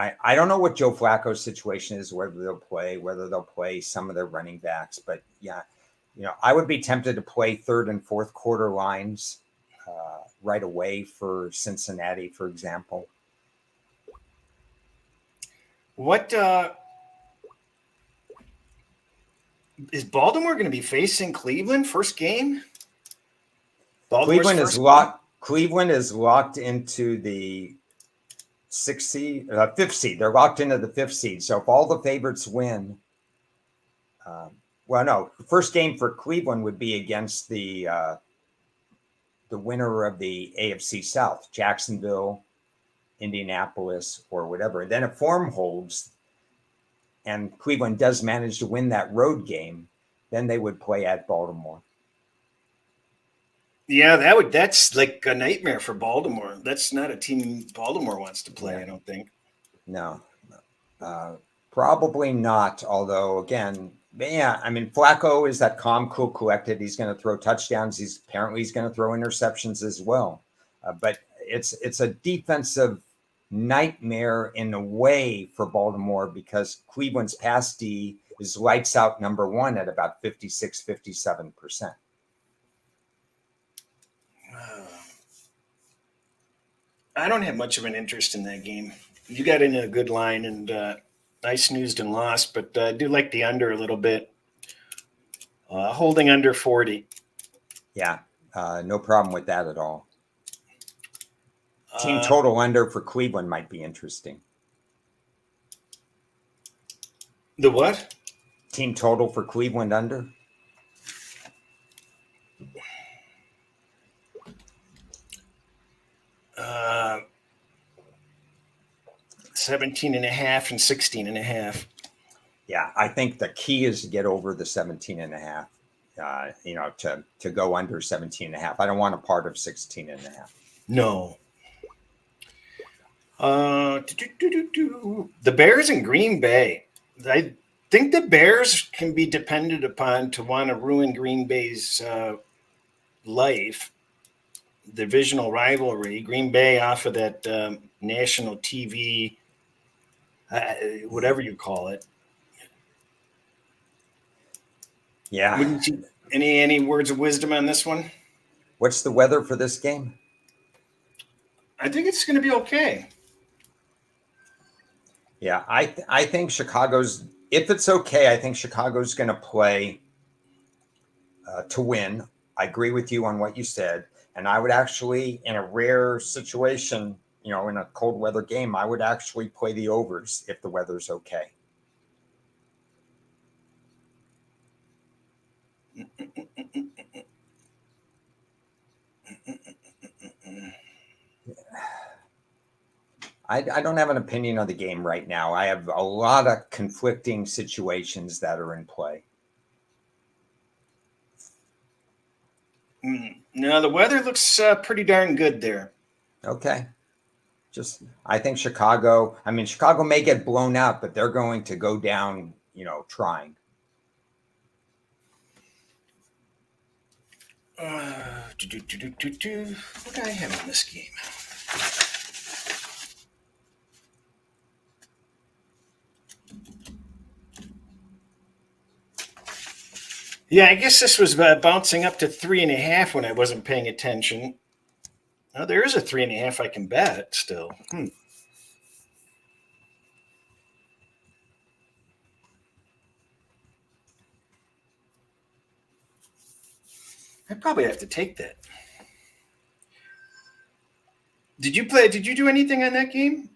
B: Joe Flacco's situation is, whether they'll play some of their running backs. But yeah, I would be tempted to play third and fourth quarter lines right away for Cincinnati, for example.
A: What is Baltimore going to be facing Cleveland first game?
B: Cleveland is locked into the fifth seed. They're locked into the 5th seed. So if all the favorites win, the first game for Cleveland would be against the winner of the AFC South, Jacksonville, Indianapolis, or whatever. And then if form holds and Cleveland does manage to win that road game, then they would play at Baltimore.
A: Yeah, that's like a nightmare for Baltimore. That's not a team Baltimore wants to play, I don't think.
B: No, probably not. Although, again, yeah, I mean, Flacco is that calm, cool, collected. He's going to throw touchdowns. He's going to throw interceptions as well. But it's a defensive nightmare in a way for Baltimore because Cleveland's pass D is lights out number one at about 56, 57%.
A: I don't have much of an interest in that game. You got in a good line, and I snoozed and lost, but I do like the under a little bit. Holding under 40.
B: Yeah, no problem with that at all. Team total under for Cleveland might be interesting.
A: The what?
B: Team total for Cleveland under.
A: Uh, 17.5 and 16.5.
B: Yeah, I think the key is to get over the 17.5. To go under 17.5. I don't want a part of 16.5.
A: No. The Bears in Green Bay. I think the Bears can be depended upon to want to ruin Green Bay's life. Divisional rivalry. Green Bay off of that national TV, whatever you call it.
B: Yeah.
A: Wouldn't you, any words of wisdom on this one?
B: What's the weather for this game?
A: I think it's going to be okay.
B: Yeah, I think Chicago's, if it's okay, I think Chicago's going to play to win. I agree with you on what you said. And I would actually, in a rare situation, in a cold weather game, I would actually play the overs if the weather's okay. I don't have an opinion on the game right now. I have a lot of conflicting situations that are in play.
A: No, the weather looks pretty darn good there.
B: Okay. I think Chicago may get blown out, but they're going to go down, trying.
A: What do I have in this game? Yeah, I guess this was bouncing up to 3.5 when I wasn't paying attention. Oh, there is a 3.5 I can bet still. I probably have to take that. Did you do anything on that game?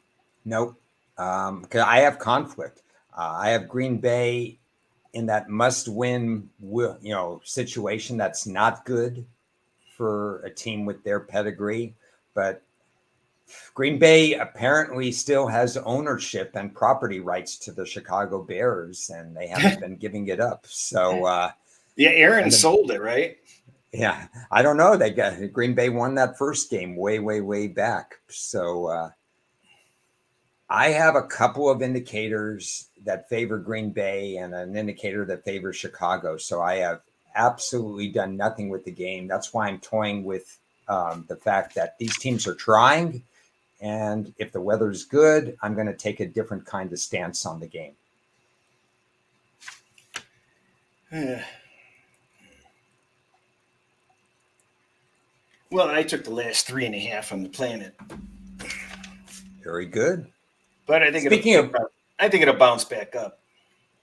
B: Nope. 'Cause I have conflict. I have Green Bay in that must-win, situation that's not good for a team with their pedigree. But Green Bay apparently still has ownership and property rights to the Chicago Bears, and they haven't been giving it up. So,
A: Yeah, Aaron sold it, right?
B: yeah, I don't know. Green Bay won that first game way, way, way back. So I have a couple of indicators that favor Green Bay and an indicator that favors Chicago. So I have absolutely done nothing with the game. That's why I'm toying with the fact that these teams are trying. And if the weather's good, I'm going to take a different kind of stance on the game.
A: Well, I took the last 3.5 on the Planet,
B: Very good.
A: but I think it'll bounce back up.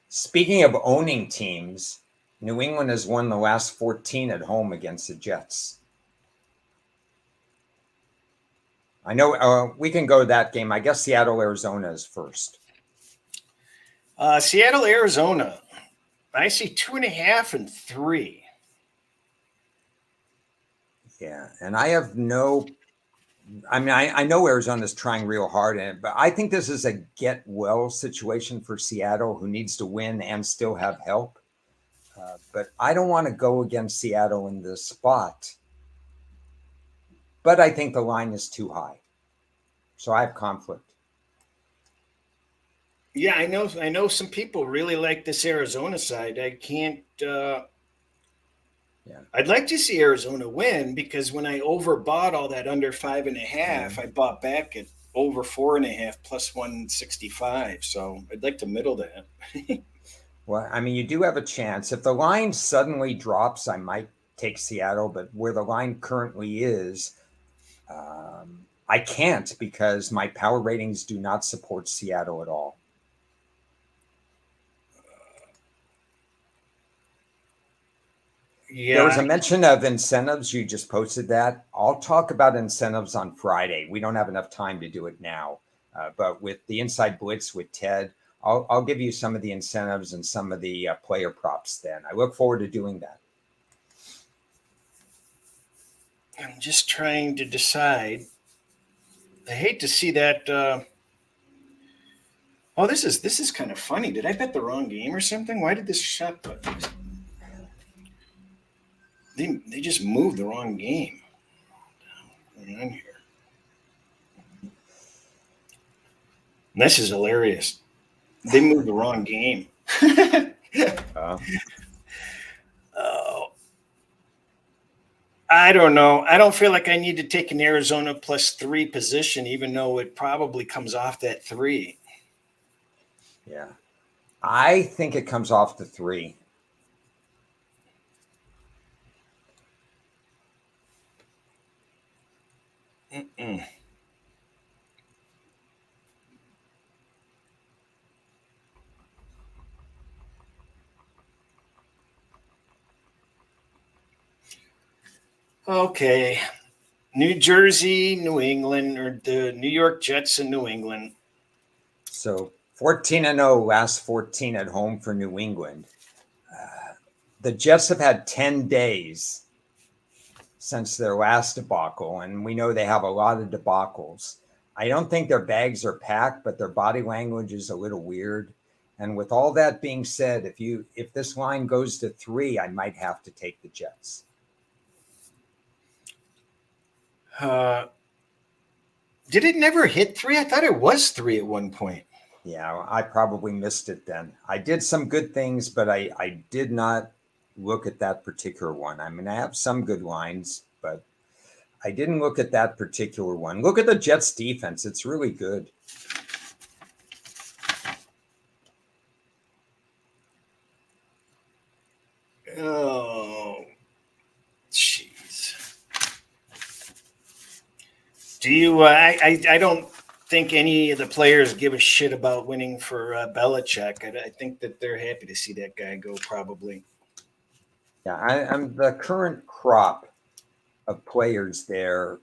B: Speaking of owning teams, New England has won the last 14 at home against the Jets. I know we can go to that game. I guess Seattle, Arizona is first.
A: Seattle, Arizona. I see 2.5 and 3.
B: Yeah, and I have I know Arizona's trying real hard in it, but I think this is a get well situation for Seattle, who needs to win and still have help. But I don't want to go against Seattle in this spot. But I think the line is too high. So I have conflict.
A: Yeah, I know some people really like this Arizona side. I can't I'd like to see Arizona win, because when I overbought all that under 5.5, I bought back at over 4.5 plus 165. So I'd like to middle that.
B: Well, you do have a chance. If the line suddenly drops, I might take Seattle, but where the line currently is, I can't, because my power ratings do not support Seattle at all.
A: Yeah.
B: There was a mention of incentives. You just posted that. I'll talk about incentives on Friday. We don't have enough time to do it now. But with the Inside Blitz with Ted, I'll give you some of the incentives and some of the player props then. I look forward to doing that.
A: I'm just trying to decide. I hate to see that. Oh, this is kind of funny. Did I bet the wrong game or something? Why did this shot button? They just moved the wrong game. What's going on here? This is hilarious. They moved the wrong game. Oh, I don't know. I don't feel like I need to take an Arizona +3 position, even though it probably comes off that 3.
B: Yeah. I think it comes off the 3.
A: Okay. New Jersey, New England, or the New York Jets in New England.
B: So 14-0, last 14 at home for New England. The Jets have had 10 days since their last debacle, and we know they have a lot of debacles. I don't think their bags are packed, but their body language is a little weird. And with all that being said, if this line goes to 3, I might have to take the Jets.
A: Did it never hit 3? I thought it was 3 at one point.
B: Yeah, I probably missed it then. I did some good things, but I did not look at that particular one. I mean, I have some good lines, but I didn't look at that particular one. Look at the Jets defense. It's really good.
A: Oh, jeez. Do you? I don't think any of the players give a shit about winning for Belichick. I think that they're happy to see that guy go. Probably.
B: Yeah, I'm the current crop of players there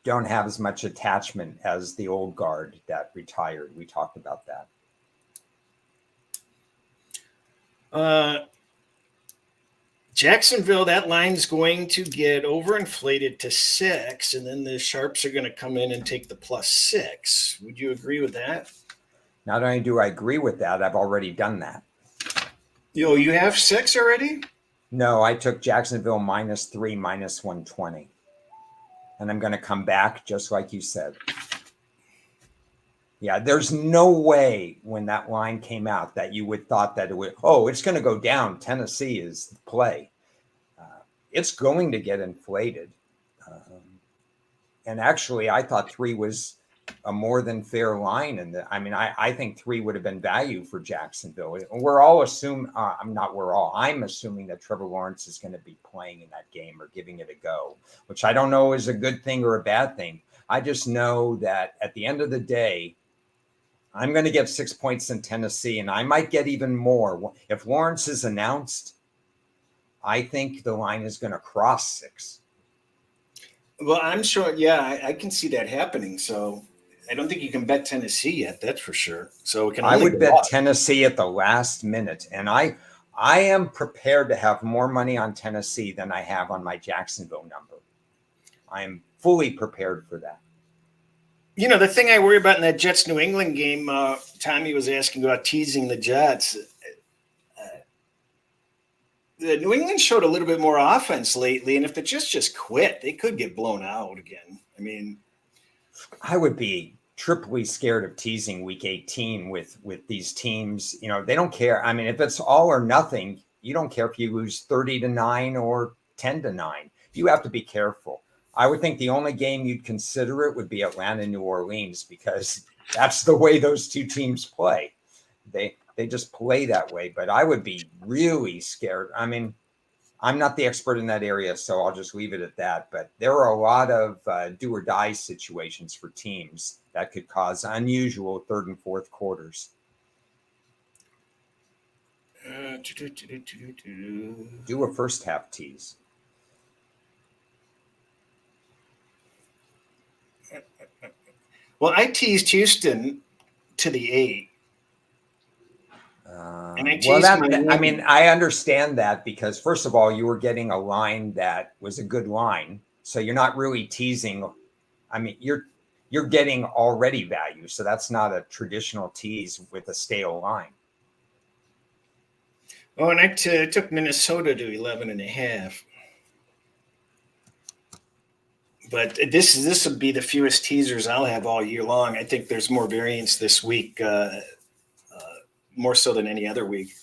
B: don't have as much attachment as the old guard that retired. We talked about that.
A: Jacksonville, that line's going to get overinflated to 6, and then the Sharps are going to come in and take the +6. Would you agree with that?
B: Not only do I agree with that, I've already done that.
A: You have 6 already?
B: No, I took Jacksonville -3, -120. And I'm going to come back just like you said. Yeah, there's no way when that line came out that you would thought that it would, it's going to go down. Tennessee is the play. It's going to get inflated. And actually, I thought 3 was a more than fair line. And I think 3 would have been value for Jacksonville. We're all assuming, I'm assuming that Trevor Lawrence is going to be playing in that game or giving it a go, which I don't know is a good thing or a bad thing. I just know that at the end of the day, I'm going to get 6 points in Tennessee, and I might get even more. If Lawrence is announced, I think the line is going to cross 6.
A: Well, I'm sure. Yeah, I can see that happening. So I don't think you can bet Tennessee yet. That's for sure. So it can.
B: I
A: only
B: would
A: go
B: bet
A: up.
B: Tennessee at the last minute, and I am prepared to have more money on Tennessee than I have on my Jacksonville number. I am fully prepared for that.
A: The thing I worry about in that Jets New England game, Tommy was asking about teasing the Jets. The New England showed a little bit more offense lately, and if the Jets just quit, they could get blown out again. I mean,
B: I would be triply scared of teasing week 18 with these teams. They don't care. I mean, if it's all or nothing, you don't care if you lose 30-9 or 10-9. You have to be careful. I would think the only game you'd consider it would be Atlanta, New Orleans, because that's the way those two teams play. They just play that way. But I would be really scared. I mean, I'm not the expert in that area, so I'll just leave it at that. But there are a lot of do or die situations for teams that could cause unusual third and fourth quarters. Do a first half tease.
A: Well, I teased Houston to the 8.
B: I understand that because first of all, you were getting a line that was a good line, so you're not really teasing. I mean, you're getting already value, so that's not a traditional tease with a stale line.
A: Oh, and I took Minnesota to 11.5. But this will be the fewest teasers I'll have all year long. I think there's more variance this week, more so than any other week.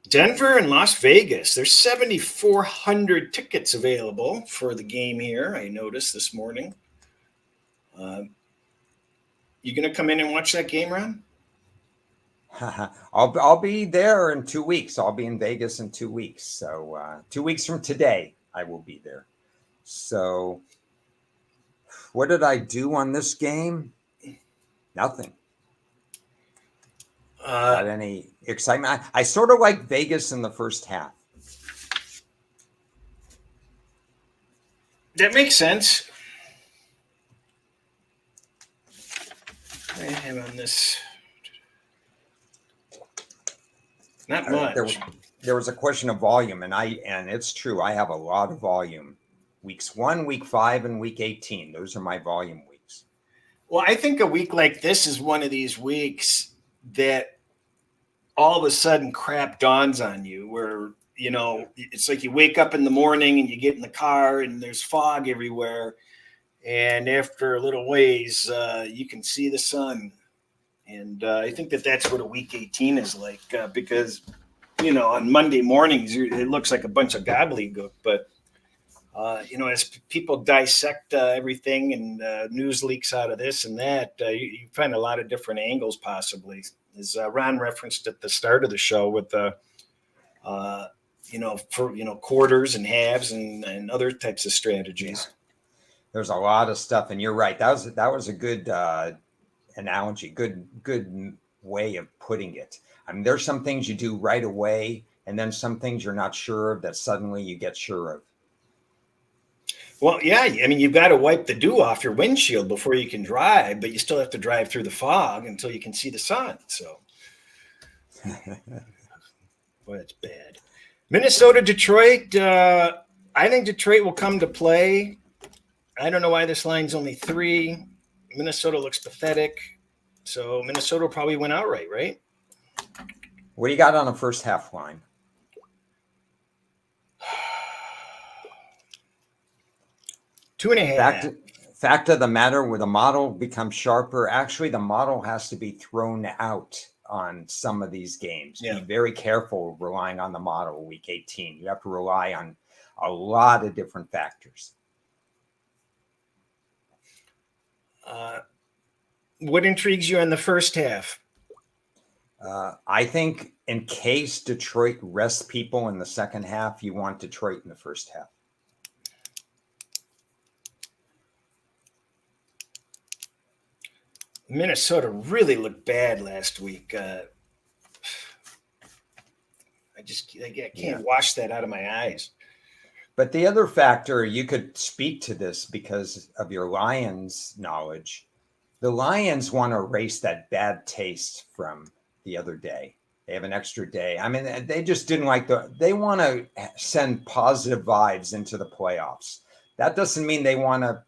A: Denver and Las Vegas. There's 7,400 tickets available for the game here. I noticed this morning. You gonna come in and watch that game, Ron?
B: I'll be there in 2 weeks. I'll be in Vegas in 2 weeks. So 2 weeks from today, I will be there. So what did I do on this game? Nothing. Got any excitement? I sort of like Vegas in the first half.
A: That makes sense. I have on this. Not
B: There
A: much.
B: there was a question of volume, and it's true. I have a lot of volume. Weeks 1, week 5, and week 18. Those are my volume weeks.
A: Well, I think a week like this is one of these weeks that all of a sudden crap dawns on you where, it's like you wake up in the morning and you get in the car and there's fog everywhere. And after a little ways, you can see the sun. And I think that's what a week 18 is like because, on Monday mornings, it looks like a bunch of gobbledygook. But, as people dissect everything and news leaks out of this and that, you find a lot of different angles possibly. As Ron referenced at the start of the show with the, quarters and halves and other types of strategies.
B: Yeah. There's a lot of stuff, and you're right. That was a good analogy, good way of putting it. I mean, there's some things you do right away, and then some things you're not sure of that suddenly you get sure of.
A: Well, yeah, I mean, you've got to wipe the dew off your windshield before you can drive, but you still have to drive through the fog until you can see the sun. So, boy, that's bad. Minnesota, Detroit. I think Detroit will come to play. I don't know why this line's only 3. Minnesota looks pathetic. So Minnesota will probably win outright, right?
B: What do you got on the first half line?
A: Two and a half.
B: Fact of the matter, where the model becomes sharper, actually the model has to be thrown out on some of these games.
A: Yeah.
B: Be very careful relying on the model week 18. You have to rely on a lot of different factors.
A: What intrigues you in the first half?
B: I think in case Detroit rests people in the second half, you want Detroit in the first half.
A: Minnesota really looked bad last week. I can't wash that out of my eyes.
B: But the other factor, you could speak to this because of your Lions knowledge. The Lions want to erase that bad taste from the other day. They have an extra day. I mean, they just didn't like they want to send positive vibes into the playoffs. That doesn't mean they want to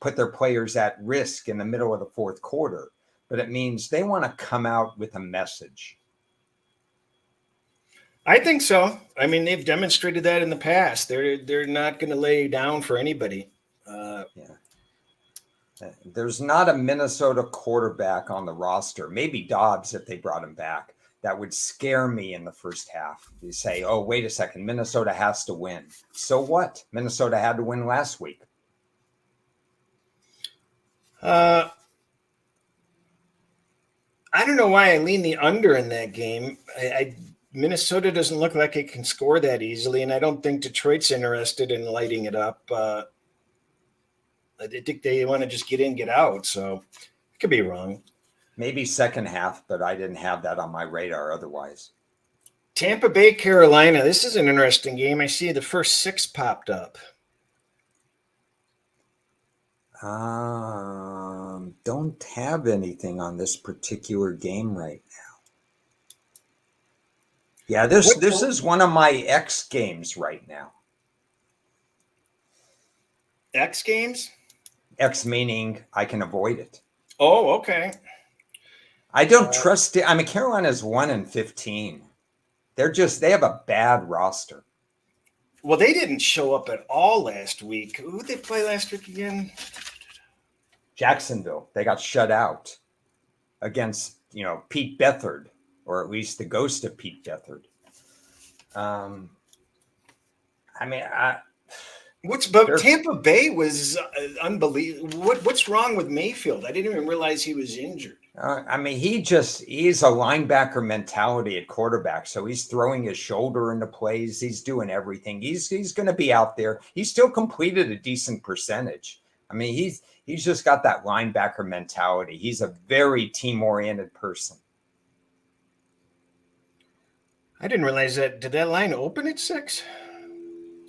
B: put their players at risk in the middle of the fourth quarter, but it means they want to come out with a message.
A: I think so. I mean, they've demonstrated that in the past. They're not going to lay down for anybody.
B: There's not a Minnesota quarterback on the roster, maybe Dobbs if they brought him back, that would scare me in the first half. You say, oh, wait a second, Minnesota has to win. So what? Minnesota had to win last week.
A: I don't know why I lean the under in that game. Minnesota doesn't look like it can score that easily, and I don't think Detroit's interested in lighting it up. I think they want to just get in, get out. So I could be wrong.
B: Maybe second half, but I didn't have that on my radar otherwise.
A: Tampa Bay, Carolina. This is an interesting game. I see the first 6 popped up.
B: Don't have anything on this particular game right now. Yeah, this is one of my X games right now.
A: X games?
B: X meaning I can avoid it.
A: Oh, okay.
B: I don't trust it. I mean, Carolina's 1-15. They have a bad roster.
A: Well, they didn't show up at all last week. Who did they play last week again?
B: Jacksonville. They got shut out against, Pete Beathard, or at least the ghost of Pete Beathard.
A: Tampa Bay was unbelievable. What's wrong with Mayfield? I didn't even realize he was injured.
B: He's a linebacker mentality at quarterback. So he's throwing his shoulder into plays. He's doing everything. He's going to be out there. He still completed a decent percentage. I mean, he's just got that linebacker mentality. He's a very team-oriented person.
A: I didn't realize that. Did that line open at 6?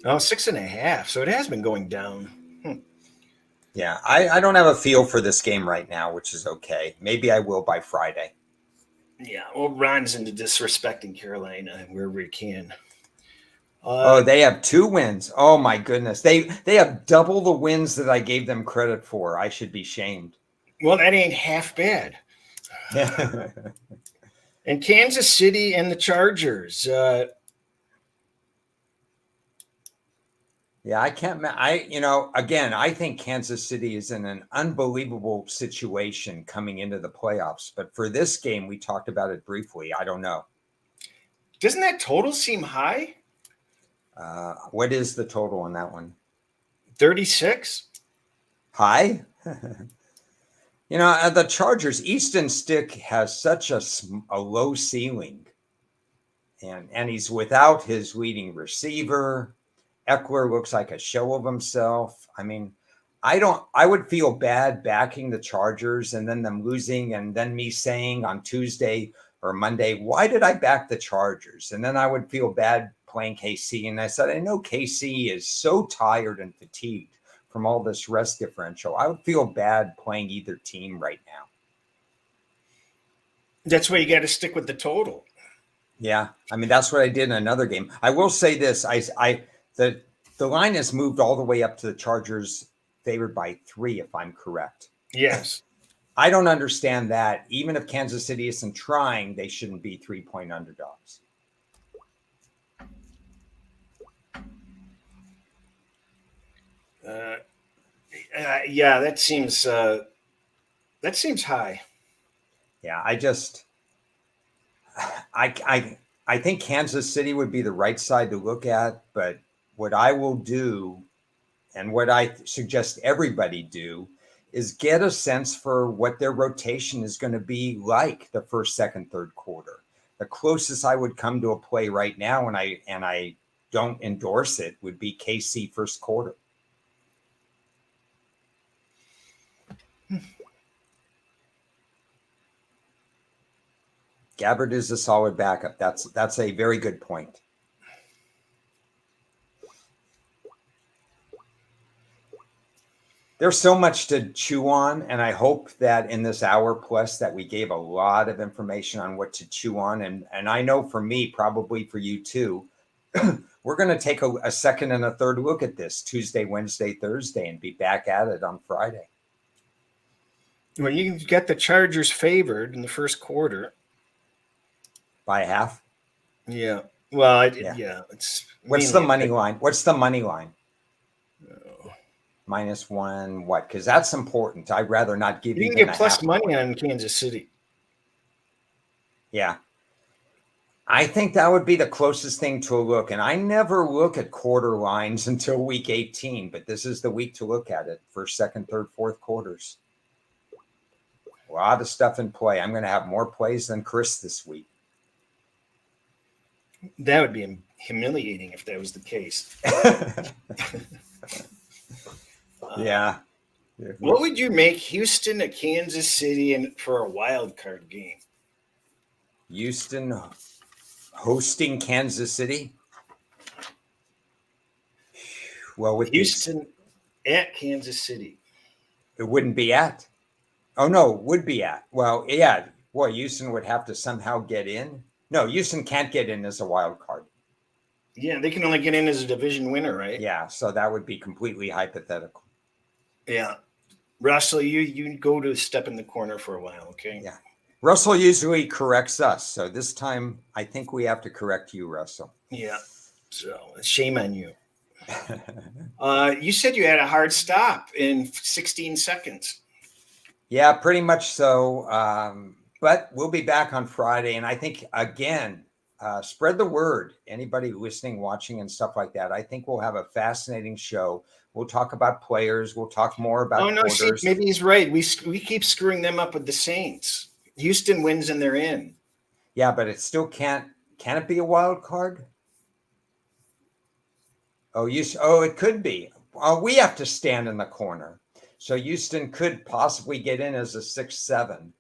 A: Oh, 6.5. So it has been going down.
B: Yeah, I don't have a feel for this game right now, which is okay. Maybe I will by Friday.
A: Yeah, well, Ron's into disrespecting Carolina wherever he can.
B: Oh, they have 2 wins. Oh my goodness. They have double the wins that I gave them credit for. I should be shamed.
A: Well, that ain't half bad.
B: Yeah.
A: And Kansas City and the Chargers.
B: Yeah, I can't. Again, I think Kansas City is in an unbelievable situation coming into the playoffs. But for this game, we talked about it briefly. I don't know.
A: Doesn't that total seem high?
B: What is the total on that one?
A: 36?
B: High? The Chargers, Easton Stick has such a low ceiling. And he's without his leading receiver. Eckler looks like a show of himself. I mean, I would feel bad backing the Chargers and then them losing and then me saying on Tuesday or Monday, why did I back the Chargers? And then I would feel bad playing KC. And I said, I know KC is so tired and fatigued from all this rest differential. I would feel bad playing either team right now.
A: That's why you got to stick with the total.
B: Yeah. I mean, that's what I did in another game. I will say this. The line has moved all the way up to the Chargers favored by 3, if I'm correct.
A: Yes.
B: I don't understand that. Even if Kansas City isn't trying, they shouldn't be 3-point underdogs.
A: Yeah, that seems high.
B: Yeah, I think Kansas City would be the right side to look at, but what I will do and what I suggest everybody do is get a sense for what their rotation is going to be like the first, second, third quarter. The closest I would come to a play right now, and I don't endorse it, would be KC first quarter. Gabbard is a solid backup. That's a very good point. There's so much to chew on, and I hope that in this hour plus that we gave a lot of information on what to chew on. And I know for me, probably for you too, we're going to take a second and a third look at this Tuesday, Wednesday, Thursday, and be back at it on Friday.
A: Well, you get the Chargers favored in the first quarter.
B: By a half?
A: Yeah. Well,
B: Yeah.
A: It's
B: What's the money line? What's the money line? -1, what? Because that's important. I'd rather not give
A: you
B: even
A: can get
B: a
A: plus
B: half
A: money
B: point.
A: on Kansas City.
B: Yeah. I think that would be the closest thing to a look. And I never look at quarter lines until week 18, but this is the week to look at it. First, second, third, fourth quarters. A lot of stuff in play. I'm going to have more plays than Cris this week.
A: That would be humiliating if that was the case.
B: Yeah.
A: What would you make Houston at Kansas City for a wild card game?
B: Houston hosting Kansas City? Well, with
A: Houston at Kansas City.
B: It wouldn't be at. Oh, no, would be at. Well, yeah. Boy, Houston would have to somehow get in. No, Houston can't get in as a wild card.
A: Yeah, they can only get in as a division winner, right?
B: Yeah, so that would be completely hypothetical.
A: Yeah. Russell, you go to step in the corner for a while, okay?
B: Yeah. Russell usually corrects us. So this time, I think we have to correct you, Russell.
A: Yeah. So shame on you. You said you had a hard stop in 16 seconds.
B: Yeah, pretty much so. But we'll be back on Friday. And I think, again, spread the word. Anybody listening, watching, and stuff like that. I think we'll have a fascinating show. We'll talk about players. We'll talk more about quarters.
A: See, maybe he's right. We keep screwing them up with the Saints. Houston wins and they're in.
B: Yeah, but it still can't. Can it be a wild card? Oh, it could be. We have to stand in the corner. So Houston could possibly get in as a 6-7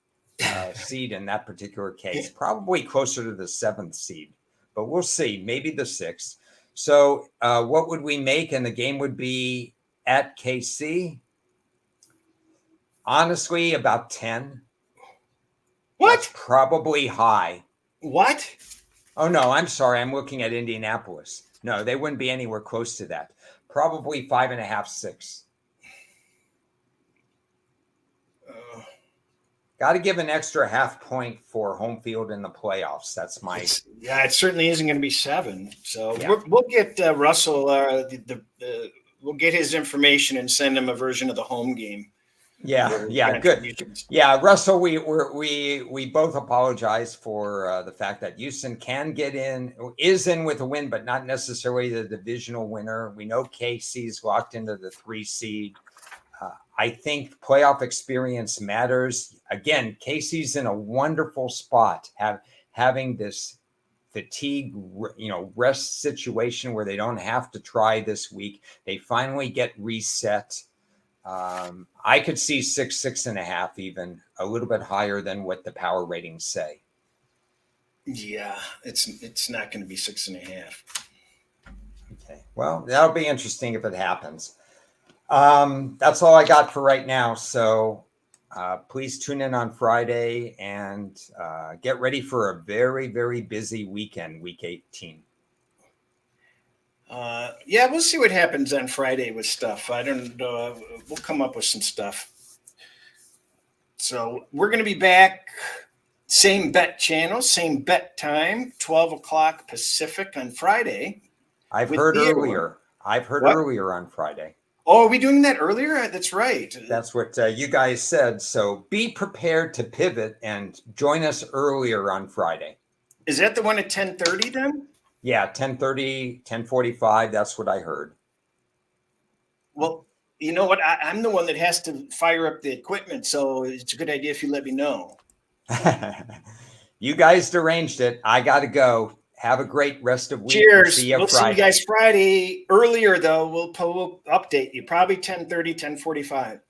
B: seed in that particular case, probably closer to the 7th seed, but we'll see. Maybe the 6th. So what would we make? And the game would be at KC. Honestly, about 10. That's
A: What?
B: probably high.
A: What?
B: Oh, no, I'm sorry. I'm looking at Indianapolis. No, they wouldn't be anywhere close to that. Probably 5.5, 6.
A: Uh,
B: Got to give an extra half point for home field in the playoffs. That's my
A: it certainly isn't going to be 7. So
B: Yeah.
A: we'll get Russell. We'll get his information and send him a version of the home game.
B: Yeah, good. Yeah, Russell, we both apologize for the fact that Houston is in with a win, but not necessarily the divisional winner. We know KC's locked into the 3 seed. I think playoff experience matters. Again, KC's in a wonderful spot, having this fatigue, rest situation where they don't have to try this week. They finally get reset. I could see 6, 6.5, even a little bit higher than what the power ratings say.
A: Yeah, it's not going to be 6.5.
B: Okay, well, that'll be interesting if it happens. That's all I got for right now. So please tune in on Friday and get ready for a very, very busy weekend, week 18.
A: Yeah, we'll see what happens on Friday with stuff. I don't know. We'll come up with some stuff. So we're going to be back. Same bet channel, same bet time, 12 o'clock Pacific on Friday.
B: I've heard earlier on Friday.
A: Oh, are we doing that earlier? That's right.
B: That's what you guys said. So be prepared to pivot and join us earlier on Friday.
A: Is that the one at 10:30 then?
B: Yeah, 10:30, 10:45. That's what I heard.
A: Well, you know what? I'm the one that has to fire up the equipment, so it's a good idea if you let me know.
B: You guys arranged it. I got to go. Have a great rest of week.
A: Cheers. We'll see you guys Friday. Earlier, though, we'll update you. Probably 10:30, 10:45.